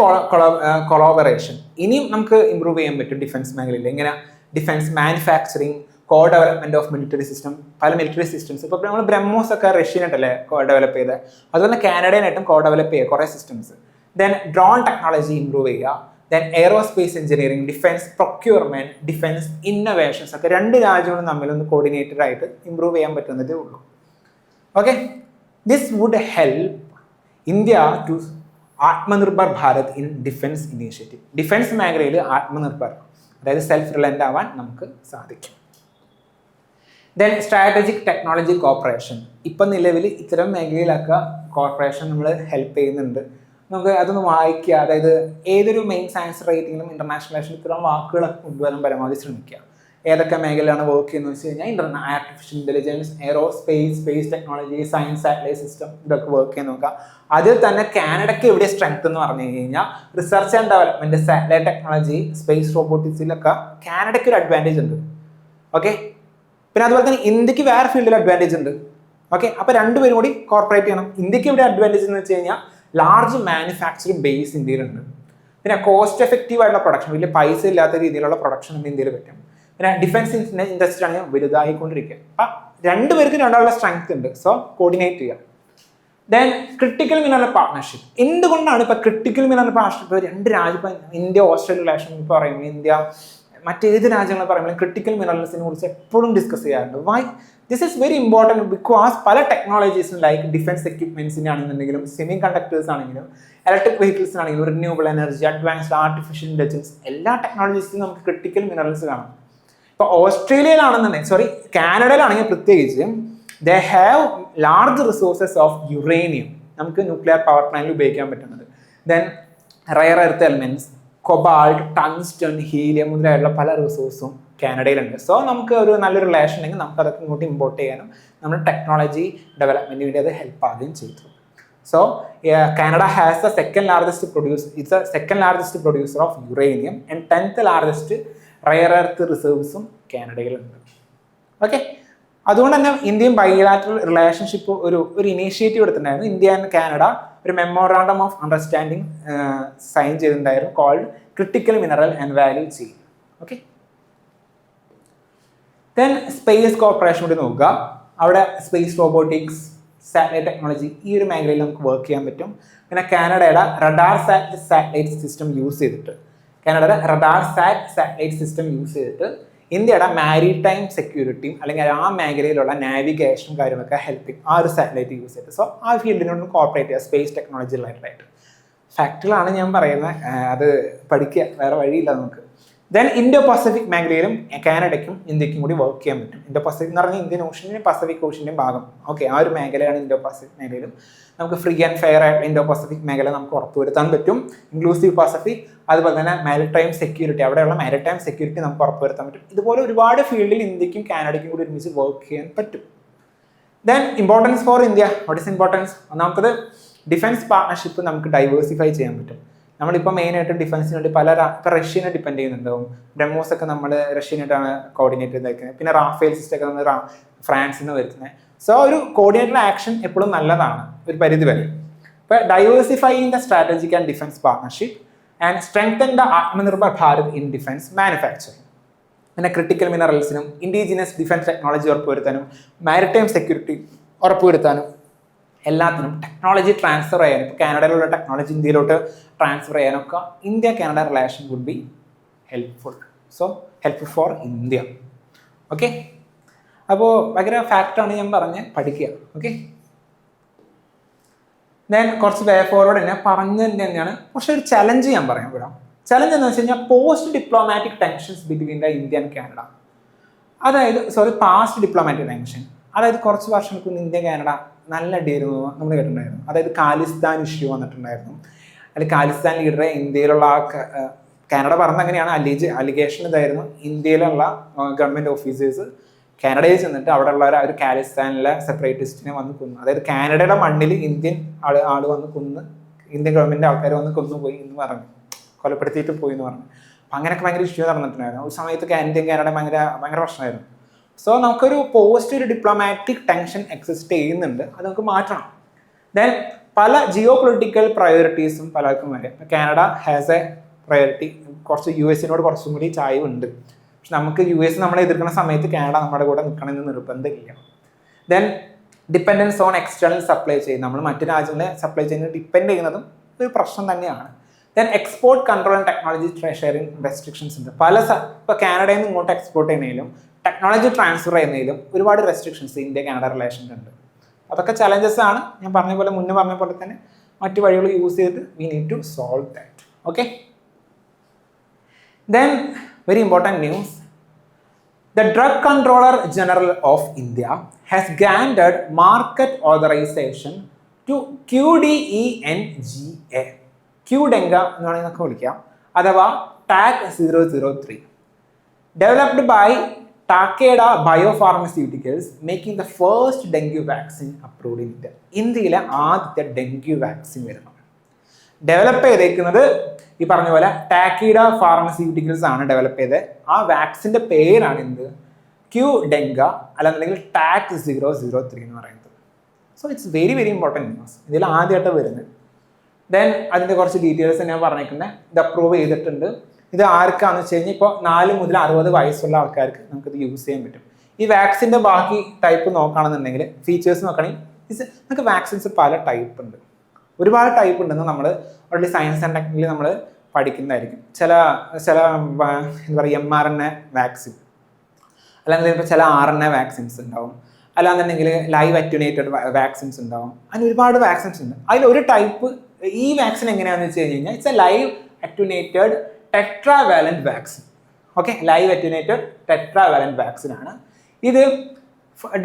കൊളാബറേഷൻ ഇനിയും നമുക്ക് ഇമ്പ്രൂവ് ചെയ്യാൻ പറ്റും ഡിഫൻസ് മേഖലയിൽ. എങ്ങനെ? Defence manufacturing, co development of military system, പല മിലിറ്ററി സിസ്റ്റംസ്. ഇപ്പോൾ നമ്മൾ ബ്രഹ്മോസ് ഒക്കെ റഷ്യനായിട്ടല്ലേ കോ ഡെവലപ്പ് ചെയ്തത്, അതുപോലെ കാനഡയിനായിട്ടും കോ ഡെവലപ്പ് ചെയ്യുക കുറേ systems. Then drone technology improve ചെയ്യുക. Then aerospace engineering, defence procurement, defence innovations ഒക്കെ രണ്ട് രാജ്യങ്ങളും തമ്മിലൊന്ന് കോർഡിനേറ്റഡ് ആയിട്ട് ഇമ്പ്രൂവ് ചെയ്യാൻ പറ്റുന്നതേ ഉള്ളൂ. Okay, this would help India to Atmanirbhar Bharat in defence initiative. Defence മേഖലയിൽ ആത്മനിർഭർ, അതായത് സെൽഫ് റിലയൻ്റ് ആവാൻ നമുക്ക് സാധിക്കും. Then strategic technology corporation. ഇപ്പം നിലവിൽ ഇത്തരം മേഖലയിലൊക്കെ കോർപ്പറേഷൻ നമ്മൾ ഹെൽപ്പ് ചെയ്യുന്നുണ്ട്. നമുക്ക് അതൊന്ന് വായിക്കുക. അതായത് ഏതൊരു മെയിൻ സയൻസ് റേറ്റിങ്ങിലും ഇന്റർനാഷണലൈസേഷൻ ഇത്തരം വാക്കുകളൊക്കെ കൊണ്ടുവരാൻ പരമാവധി ശ്രമിക്കുക. ഏതൊക്കെ മേഖലയാണ് വർക്ക് ചെയ്യുന്നത് വെച്ച് കഴിഞ്ഞാൽ artificial intelligence, aerospace, space technology, science satellite system, ഇതൊക്കെ വർക്ക് ചെയ്യാൻ നോക്കുക. അതിൽ തന്നെ കാനഡയ്ക്ക് എവിടെ സ്ട്രെങ്ത് എന്ന് പറഞ്ഞു കഴിഞ്ഞാൽ research and development, satellite technology, space റോബോട്ടിക്സിലൊക്കെ കാനഡയ്ക്ക് ഒരു അഡ്വാൻറ്റേജ് ഉണ്ട്. ഓക്കെ, പിന്നെ അതുപോലെ തന്നെ ഇന്ത്യക്ക് വേറെ ഫീൽഡിൽ അഡ്വാൻറ്റേജ് ഉണ്ട്. ഓക്കെ, അപ്പോൾ രണ്ടുപേരും കൂടി കോർപ്പറേറ്റ് ചെയ്യണം. ഇന്ത്യക്ക് ഇവിടെ അഡ്വാൻറ്റേജ് എന്ന് വെച്ച് കഴിഞ്ഞാൽ ലാർജ് മാനുഫാക്ചറിങ് ബേസ് ഇന്ത്യയിലുണ്ട്. പിന്നെ കോസ്റ്റ് എഫക്റ്റീവ് ആയിട്ടുള്ള പ്രൊഡക്ഷൻ, വലിയ പൈസ ഇല്ലാത്ത രീതിയിലുള്ള പ്രൊഡക്ഷൻ ഇന്ത്യയിൽ പറ്റും. പിന്നെ ഡിഫൻസ് ഇൻഡസ്ട്രി ആണെങ്കിൽ വലുതായിക്കൊണ്ടിരിക്കുക. അപ്പം രണ്ടുപേർക്കും രണ്ടാളുടെ സ്ട്രെങ്ത് ഉണ്ട്. സോ കോർഡിനേറ്റ് ചെയ്യുക. Then critical mineral partnership. എന്തുകൊണ്ടാണ് ഇപ്പം ക്രിട്ടിക്കൽ മിനറൽ പാർട്ട്ണർഷിപ്പ് രണ്ട് രാജ്യം, ഇപ്പം ഇന്ത്യ ഓസ്ട്രേലിയ റിലേഷൻ പറയുമ്പോൾ, ഇന്ത്യ മറ്റേത് രാജ്യങ്ങൾ പറയുമ്പോൾ ക്രിട്ടിക്കൽ മിനറൽസിനെ കുറിച്ച് എപ്പോഴും ഡിസ്കസ് ചെയ്യാറുണ്ട്. Why this is very important because പല ടെക്നോളജീസും ലൈക്ക് ഡിഫൻസ് എക്യുപ്മെന്റ്സിനാണെന്നുണ്ടെങ്കിലും, സെമി കണ്ടക്ടേഴ്സ് ആണെങ്കിലും, ഇലക്ട്രിക് വെഹിക്കിൾസിനാണെങ്കിലും, renewable energy, advanced artificial intelligence, എല്ലാ ടെക്നോളജീസിലും നമുക്ക് ക്രിട്ടിക്കൽ മിനറൽസ് കാണാം. ഇപ്പോൾ ഓസ്ട്രേലിയയിലാണെന്നുണ്ടെങ്കിൽ കാനഡയിലാണെങ്കിൽ പ്രത്യേകിച്ച് they have large resources of uranium, നമുക്ക് ന്യൂക്ലിയർ പവർ പ്ലാന്റിൽ ഉപയോഗിക്കാൻ പറ്റുന്നത്. Then rare earth elements, cobalt, tungsten, helium മുതലായുള്ള പല റിസോഴ്സും കാനഡയിലുണ്ട്. സോ നമുക്ക് ഒരു നല്ലൊരു റിലേഷൻ ഉണ്ടെങ്കിൽ നമുക്ക് അതൊക്കെ ഇങ്ങോട്ട് ഇമ്പോർട്ട് ചെയ്യാനും നമ്മുടെ ടെക്നോളജി ഡെവലപ്മെന്റിന് വേണ്ടി അത് ഹെൽപ്പ് ആവുകയും ചെയ്തു. So Canada has the second largest producer of uranium and 10th largest rare earth റിസർവ്സും കാനഡയിലുണ്ട്. ഓക്കെ, അതുകൊണ്ട് തന്നെ ഇന്ത്യയും ബൈലാറ്ററൽ റിലേഷൻഷിപ്പ് ഒരു ഇനീഷ്യേറ്റീവ് എടുത്തിട്ടുണ്ടായിരുന്നു. ഇന്ത്യ ആൻഡ് കാനഡ ഒരു മെമ്മോറാണ്ടം ഓഫ് അണ്ടർസ്റ്റാൻഡിങ് സൈൻ ചെയ്തിട്ടുണ്ടായിരുന്നു, called critical mineral and value chain. Okay, then space corporation കൂടി നോക്കുക. അവിടെ സ്പേസ് റോബോട്ടിക്സ്, സാറ്റലൈറ്റ് ടെക്നോളജി, ഈ ഒരു മേഖലയിൽ നമുക്ക് വർക്ക് ചെയ്യാൻ പറ്റും. പിന്നെ കാനഡയുടെ റഡാർ സാറ്റലൈറ്റ് സിസ്റ്റം യൂസ് ചെയ്തിട്ട് ഇന്ത്യയുടെ മാരിടൈം സെക്യൂരിറ്റിയും അല്ലെങ്കിൽ ആ മേഖലയിലുള്ള നാവിഗേഷനും കാര്യങ്ങളൊക്കെ ഹെൽപ്പ് ചെയ്യും ആ ഒരു സാറ്റലൈറ്റ് യൂസ് ചെയ്തിട്ട്. സോ ആ ഫീൽഡിനോട് കോർപ്പറേറ്റ് ചെയ്യുക സ്പേസ് ടെക്നോളജി റിലേറ്റഡായിട്ട്. ഫാക്റ്റുകളാണ് ഞാൻ പറയുന്നത്, അത് പഠിക്കുക, വേറെ വഴിയില്ല നമുക്ക്. ദെൻ ഇൻഡോ പസഫിക് മേഖലയിലും കാനഡയ്ക്കും ഇന്ത്യക്കും കൂടി വർക്ക് ചെയ്യാൻ പറ്റും. ഇൻഡോ പസഫിക് എന്ന് പറഞ്ഞാൽ ഇന്ത്യൻ ഓഷ്യൻ്റെയും പസഫിക് ഓഷ്യൻ്റെയും ഭാഗം. ഓക്കെ, ആ ഒരു മേഖലയാണ് ഇൻഡോ പസഫിക് മേഖലയിലും നമുക്ക് ഫ്രീ ആൻഡ് ഫെയർ ആയിട്ട് ഇൻഡോ പസഫിക് മേഖല നമുക്ക് ഉറപ്പുവരുത്താൻ പറ്റും. ഇൻക്ലൂസീവ് പസഫിക്, അതുപോലെ തന്നെ മാരിടൈം സെക്യൂരിറ്റി, അവിടെയുള്ള മാരിടൈം സെക്യൂരിറ്റി നമുക്ക് ഉറപ്പുവരുത്താൻ പറ്റും. ഇതുപോലെ ഒരുപാട് ഫീൽഡിൽ ഇന്ത്യക്കും കാനഡയ്ക്കും കൂടി ഒരുമിച്ച് വർക്ക് ചെയ്യാൻ പറ്റും. Then importance for India, what is importance? ഒന്നാമത്തത് ഡിഫൻസ് പാർട്ട്ണർഷിപ്പ് നമുക്ക് ഡൈവേഴ്സിഫൈ ചെയ്യാൻ പറ്റും. നമ്മളിപ്പോൾ മെയിനായിട്ട് ഡിഫൻസിന് വേണ്ടി ഇപ്പം റഷ്യനെ ഡിപ്പെൻഡ് ചെയ്യുന്നുണ്ടാവും. ബ്രഹ്മോസ് ഒക്കെ നമ്മൾ റഷ്യനായിട്ടാണ് കോർഡിനേറ്റ് ചെയ്തേക്കുന്നത്. പിന്നെ റാഫേൽ സിസ്റ്റം ഒക്കെ നമ്മൾ ഫ്രാൻസിൽ നിന്ന് വരുന്നത്. സോ ഒരു കോർഡിനേറ്റഡ് ആക്ഷൻ എപ്പോഴും നല്ലതാണ് ഒരു പരിധി വരെ. ഇപ്പോൾ diversifying the strategic and defence partnership and strengthen the Atmanirbhar Bharat in defence manufacturing. പിന്നെ ക്രിട്ടിക്കൽ മിനറൽസിനും ഇൻഡിജിനസ് ഡിഫൻസ് ടെക്നോളജി ഉറപ്പുവരുത്താനും മാരിടൈം സെക്യൂരിറ്റി ഉറപ്പുവരുത്താനും എല്ലാത്തിനും ടെക്നോളജി ട്രാൻസ്ഫർ ചെയ്യാനും, ഇപ്പോൾ കാനഡയിലുള്ള ടെക്നോളജി ഇന്ത്യയിലോട്ട് ട്രാൻസ്ഫർ ചെയ്യാനൊക്കെ India Canada relation would be helpful. So helpful for India. Okay, അപ്പോൾ ഭയങ്കര ഫാക്റ്റാണ് ഞാൻ പറഞ്ഞ് പഠിക്കുക. ഓക്കെ, ഞാൻ കുറച്ച് വേ ഫോർവേഡ് തന്നെ പറഞ്ഞത് തന്നെയാണ്. പക്ഷെ ഒരു ചലഞ്ച് ഞാൻ പറയാം ഇവിടെ. ചലഞ്ച് എന്ന് വെച്ച് കഴിഞ്ഞാൽ post diplomatic tensions between the India and Canada. അതായത് പാസ്റ്റ് ഡിപ്ലോമാറ്റിക് ടെൻഷൻ, അതായത് കുറച്ച് വർഷങ്ങൾക്ക് മുന്നേ ഇന്ത്യ കാനഡ നല്ല അടിയായിരുന്നു നമ്മൾ കേട്ടിട്ടുണ്ടായിരുന്നു. അതായത് ഖാലിസ്ഥാൻ ഇഷ്യൂ വന്നിട്ടുണ്ടായിരുന്നു. അതിൽ ഖാലിസ്ഥാൻ ലീഡറെ ഇന്ത്യയിലുള്ള കാനഡ പറഞ്ഞ അങ്ങനെയാണ് അലിഗേഷൻ ഇതായിരുന്നു, ഇന്ത്യയിലുള്ള ഗവൺമെൻറ് ഓഫീസേഴ്സ് കാനഡയിൽ ചെന്നിട്ട് അവിടെയുള്ള ഒരു ഖാലിസ്ഥാനിലെ സെപ്പറേറ്റിസ്റ്റിനെ വന്ന് കൊന്നു. അതായത് കാനഡയുടെ മണ്ണിൽ ഇന്ത്യൻ ആള് വന്ന് കൊന്ന്, ഇന്ത്യൻ ഗവൺമെൻറ് ആൾക്കാർ വന്ന് കൊന്നുപോയി എന്ന് പറഞ്ഞു, കൊലപ്പെടുത്തിയിട്ട് പോയി എന്ന് പറഞ്ഞു. അപ്പം അങ്ങനെയൊക്കെ ഭയങ്കര ഇഷ്യൂ നടന്നിട്ടുണ്ടായിരുന്നു. ഒരു സമയത്ത് ഇന്ത്യൻ കാനഡ ഭയങ്കര പ്രശ്നമായിരുന്നു. സോ നമുക്കൊരു ഒരു ഡിപ്ലോമാറ്റിക് ടെൻഷൻ എക്സിസ്റ്റ് ചെയ്യുന്നുണ്ട്, അത് നമുക്ക് മാറ്റണം. ദെൻ പല ജിയോ പൊളിറ്റിക്കൽ പ്രയോറിറ്റീസും പലർക്കും വരും. കാനഡ ഹാസ് എ പ്രയോറിറ്റി, കുറച്ച് US കുറച്ചും കൂടി ചായവുണ്ട്. പക്ഷെ നമുക്ക് US നമ്മളെ എതിർക്കുന്ന സമയത്ത് കാനഡ നമ്മുടെ കൂടെ നിൽക്കണമെന്ന് നിർബന്ധമില്ല. Then dependence on external supply chain, നമ്മൾ മറ്റു രാജ്യങ്ങളെ സപ്ലൈ ചെയിൻ ഡിപ്പെൻഡ് ചെയ്യുന്നതും ഒരു പ്രശ്നം തന്നെയാണ്. Then export control and technology sharing restrictions ഉണ്ട്. ഇപ്പോൾ കാനഡയിൽ നിന്ന് ഇങ്ങോട്ട് എക്സ്പോർട്ട് ചെയ്യുന്നതിലും ടെക്നോളജി ട്രാൻസ്ഫർ ചെയ്യുന്നതിലും ഒരുപാട് റെസ്ട്രിക്ഷൻസ് ഇന്ത്യ കാനഡ റിലേഷനിലുണ്ട്. അതൊക്കെ ചലഞ്ചസ് ആണ്. ഞാൻ പറഞ്ഞ പോലെ തന്നെ മറ്റു വഴികൾ യൂസ് ചെയ്തിട്ട് we need to solve that. Okay, then very important news, the Drug Controller General of India has granted market authorization to QDENGA, QDENGA എന്ന് വേണമെങ്കിൽ വിളിക്കാം, അഥവാ TAC 003, developed by Takeda Biopharmaceuticals, making the first dengue vaccine approved in India. ഇന്ത്യയിലെ ആദ്യത്തെ dengue vaccine വരുന്നു. Develop ചെയ്തേക്കുന്നത് ഈ പറഞ്ഞ പോലെ ടാക്കീഡ ഫാർമസ്യൂട്ടിക്കൽസ് ആണ് ഡെവലപ്പ് ചെയ്തത്. ആ വാക്സിൻ്റെ പേരാണ് എന്ത്, QDENGA, അല്ലെന്നുണ്ടെങ്കിൽ TAC 003 എന്ന് പറയുന്നത്. So it's very important news, ഇതിൽ ആദ്യമായിട്ട് വരുന്നത്. ദെൻ അതിൻ്റെ കുറച്ച് ഡീറ്റെയിൽസ് ഞാൻ പറഞ്ഞേക്കുന്നത്, ഇത് അപ്രൂവ് ചെയ്തിട്ടുണ്ട്. ഇത് ആർക്കാണെന്ന് വെച്ച് കഴിഞ്ഞാൽ ഇപ്പോൾ 4 മുതൽ 60 വയസ്സുള്ള ആൾക്കാർക്ക് നമുക്കിത് യൂസ് ചെയ്യാൻ പറ്റും. ഈ വാക്സിൻ്റെ ബാക്കി ടൈപ്പ് നോക്കുകയാണെന്നുണ്ടെങ്കിൽ, ഫീച്ചേഴ്സ് നോക്കുകയാണെങ്കിൽ നമുക്ക് വാക്സിൻസ് പല ടൈപ്പ് ഉണ്ട്, ഒരുപാട് ടൈപ്പ് ഉണ്ടെന്ന് നമ്മൾ ഓൾറെഡി സയൻസ് ആൻഡ് ടെക്നിക്കലി നമ്മൾ പഠിക്കുന്നതായിരിക്കും. ചില എന്താ പറയുക mRNA വാക്സിൻ, അല്ലാതെ ഇപ്പോൾ ചില RNA വാക്സിൻസ് ഉണ്ടാവും, അല്ലാന്നുണ്ടെങ്കിൽ ലൈവ് അറ്റ്യൂനേറ്റഡ് വാക്സിൻസ് ഉണ്ടാവും. അതിന് ഒരുപാട് വാക്സിൻസ് ഉണ്ട്. അതിലൊരു ടൈപ്പ് ഈ വാക്സിൻ എങ്ങനെയാണെന്ന് വെച്ച് കഴിഞ്ഞാൽ it's a live attenuated tetravalent vaccine. Okay, live attenuated tetravalent vaccine ആണ് ഇത്.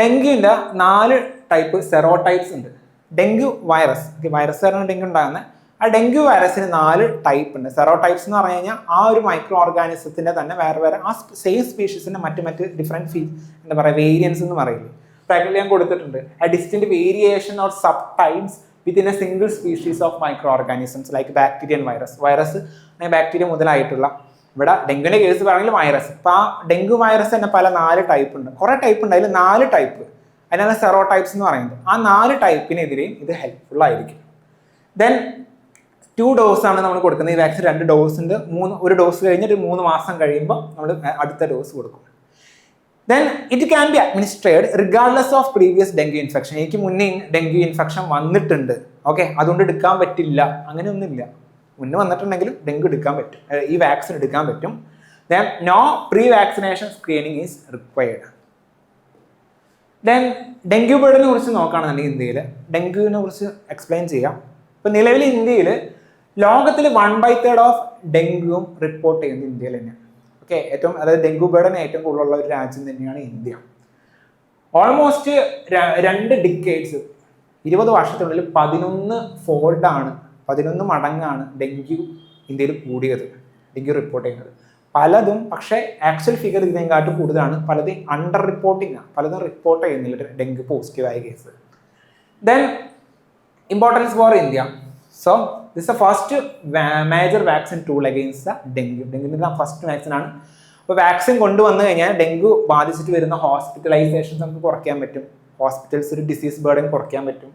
ഡെങ്കുവിൻ്റെ 4 ടൈപ്പ് സെറോടൈപ്സ് ഉണ്ട്. ഡെങ്കു വൈറസ് ആണ് ഡെങ്കു ഉണ്ടാകുന്നത്. ആ ഡെങ്കു വൈറസിന് 4 ടൈപ്പ് ഉണ്ട്. സെറോടൈപ്സ് എന്ന് പറഞ്ഞു കഴിഞ്ഞാൽ ആ ഒരു മൈക്രോ ഓർഗാനിസത്തിന്റെ തന്നെ വേറെ ആ സെയിം സ്പീഷീസിന്റെ മറ്റ് ഡിഫറെൻറ്റ് എന്താ പറയുക വേരിയൻസ് എന്ന് പറയുന്നത്. പ്രാക്ടിക്കലി ഞാൻ കൊടുത്തിട്ടുണ്ട്. A distinct variation or sub types within a single species of micro organisms like bacterian virus bacteria മുതലായിട്ടുള്ള, ഇവിടെ ഡെങ്കുവിൻ്റെ കേസ് പറയുന്നത് വൈറസ്. അപ്പോൾ ആ ഡെങ്കു വൈറസ് തന്നെ പല 4 ടൈപ്പ് ഉണ്ട്. കുറേ ടൈപ്പ് ഉണ്ട്, അതിൽ 4 ടൈപ്പ്, അതിനാണ് സെറോടൈപ്സ് എന്ന് പറയുന്നത്. ആ 4 ടൈപ്പിനെതിരെയും ഇത് ഹെൽപ്ഫുൾ ആയിരിക്കും. ദെൻ 2 ഡോസാണ് നമ്മൾ കൊടുക്കുന്നത്. ഈ വാക്സിൻ 2 ഡോസ് ഉണ്ട്. ഒരു ഡോസ് കഴിഞ്ഞിട്ട് 3 മാസം കഴിയുമ്പോൾ നമ്മൾ അടുത്ത ഡോസ് കൊടുക്കും. Then it can be administered regardless of previous dengue infection. എനിക്ക് മുന്നേ ഡെങ്കു ഇൻഫെക്ഷൻ വന്നിട്ടുണ്ട്, ഓക്കെ, അതുകൊണ്ട് എടുക്കാൻ പറ്റില്ല, അങ്ങനെയൊന്നുമില്ല. മുന്നേ വന്നിട്ടുണ്ടെങ്കിലും ഡെങ്കു എടുക്കാൻ പറ്റും, ഈ വാക്സിൻ എടുക്കാൻ പറ്റും. Then no pre vaccination screening is required. Then dengue ബേർഡിനെ കുറിച്ച് നോക്കുകയാണെന്നുണ്ടെങ്കിൽ ഇന്ത്യയിൽ ഡെങ്കുവിനെ കുറിച്ച് എക്സ്പ്ലെയിൻ ചെയ്യാം. ഇപ്പം നിലവിൽ ഇന്ത്യയിൽ ലോകത്തിൽ 1/3 ഓഫ് ഡെങ്കുവും റിപ്പോർട്ട് ചെയ്യുന്നത് ഇന്ത്യയിൽ തന്നെയാണ്. ഓക്കെ, അതായത് ഡെങ്കു ബേർഡിന് ഏറ്റവും കൂടുതലുള്ള ഒരു രാജ്യം തന്നെയാണ് ഇന്ത്യ. ഓൾമോസ്റ്റ് 2 ഡിക്കേഡ്സ് 20 വർഷത്തിനുള്ളിൽ 11 മടങ്ങാണ് ഡെങ്കു ഇന്ത്യയിൽ കൂടിയത്, ഡെങ്കു റിപ്പോർട്ട് ചെയ്യുന്നത്. പലതും പക്ഷേ ആക്ച്വൽ ഫിഗർ ഇതിനെക്കാട്ടും കൂടുതലാണ്. പലതും അണ്ടർ റിപ്പോർട്ടിംഗ് ആണ്, പലതും റിപ്പോർട്ട് ചെയ്യുന്നില്ല ഡെങ്കു പോസിറ്റീവായ case. Then importance for India. So this a first major vaccine tool against the dengue. ഡെങ്കുവിൻ്റെ ഫസ്റ്റ് വാക്സിൻ ആണ്. അപ്പോൾ വാക്സിൻ കൊണ്ടുവന്നു കഴിഞ്ഞാൽ ഡെങ്കു ബാധിച്ചിട്ട് വരുന്ന ഹോസ്പിറ്റലൈസേഷൻസ് നമുക്ക് കുറയ്ക്കാൻ പറ്റും. ഹോസ്പിറ്റൽസ് ഒരു ഡിസീസ് ബേർഡൻ കുറയ്ക്കാൻ പറ്റും.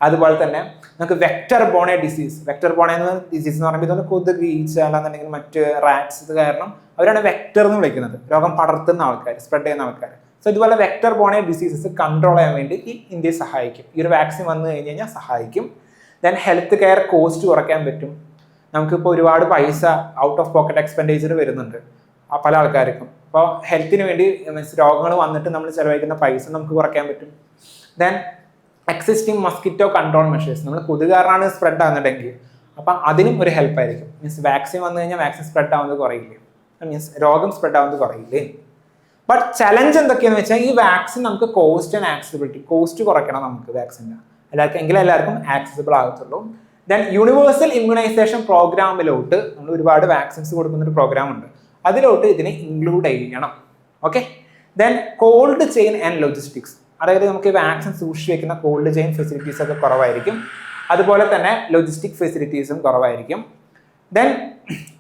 അതുപോലെ തന്നെ നമുക്ക് വെക്ടർ ബോണെ ഡിസീസ് എന്ന് പറയുമ്പോൾ ഇതൊന്ന് കൊതുക്, ഈച്ച, അല്ലാന്നുണ്ടെങ്കിൽ മറ്റ് റാറ്റ്സ്, ഇത് കാരണം അവരാണ് വെക്ടർ എന്ന് വിളിക്കുന്നത്, രോഗം പടർത്തുന്ന ആൾക്കാർ, സ്പ്രെഡ് ചെയ്യുന്ന ആൾക്കാർ. സോ ഇതുപോലെ വെക്ടർ ബോണെ ഡിസീസസ് കൺട്രോൾ ചെയ്യാൻ വേണ്ടി ഈ ഇന്ത്യയെ സഹായിക്കും. ഈ ഒരു വാക്സിൻ വന്നു കഴിഞ്ഞാൽ സഹായിക്കും. ദെൻ ഹെൽത്ത് കെയർ കോസ്റ്റ് കുറയ്ക്കാൻ പറ്റും. നമുക്കിപ്പോൾ ഒരുപാട് പൈസ ഔട്ട് ഓഫ് പോക്കറ്റ് എക്സ്പെൻഡിച്ചർ വരുന്നുണ്ട് പല ആൾക്കാർക്കും. അപ്പോൾ ഹെൽത്തിന് വേണ്ടി രോഗങ്ങൾ വന്നിട്ട് നമ്മൾ ചിലവഴിക്കുന്ന പൈസ നമുക്ക് കുറയ്ക്കാൻ പറ്റും. Then existing mosquito control measures, നമ്മൾ കൊതുക് കാരണമാണ് സ്പ്രെഡ് ആകുന്നുണ്ടെങ്കിൽ അപ്പം അതിനും ഒരു ഹെൽപ്പ് ആയിരിക്കും. മീൻസ് വാക്സിൻ വന്നു കഴിഞ്ഞാൽ വാക്സിൻ സ്പ്രെഡ് ആവുന്നത് കുറയില്ലേ, മീൻസ് രോഗം സ്പ്രെഡ് ആവുന്നത് കുറയില്ലേ. ബട്ട് ചലഞ്ച് എന്തൊക്കെയാന്ന് വെച്ചാൽ ഈ വാക്സിൻ നമുക്ക് കോസ്റ്റ് ആൻഡ് ആക്സസിബിലിറ്റി, കോസ്റ്റ് കുറയ്ക്കണം നമുക്ക് വാക്സിൻ്റെ, എല്ലാവർക്കും ആക്സസിബിൾ ആകത്തുള്ളൂ. ദെൻ യൂണിവേഴ്സൽ ഇമ്മ്യൂണൈസേഷൻ പ്രോഗ്രാമിലോട്ട് നമ്മൾ ഒരുപാട് വാക്സിൻസ് കൊടുക്കുന്ന ഒരു പ്രോഗ്രാം ഉണ്ട്, അതിലോട്ട് ഇതിനെ ഇൻക്ലൂഡ് ചെയ്യണം. Okay. Then cold chain and logistics, അതായത് നമുക്ക് ഈ വാക്സിൻ സൂക്ഷിച്ച് വെക്കുന്ന കോൾഡ് ചെയിൻ ഫെസിലിറ്റീസ് ഒക്കെ കുറവായിരിക്കും, അതുപോലെ തന്നെ ലോജിസ്റ്റിക് ഫെസിലിറ്റീസും കുറവായിരിക്കും. Then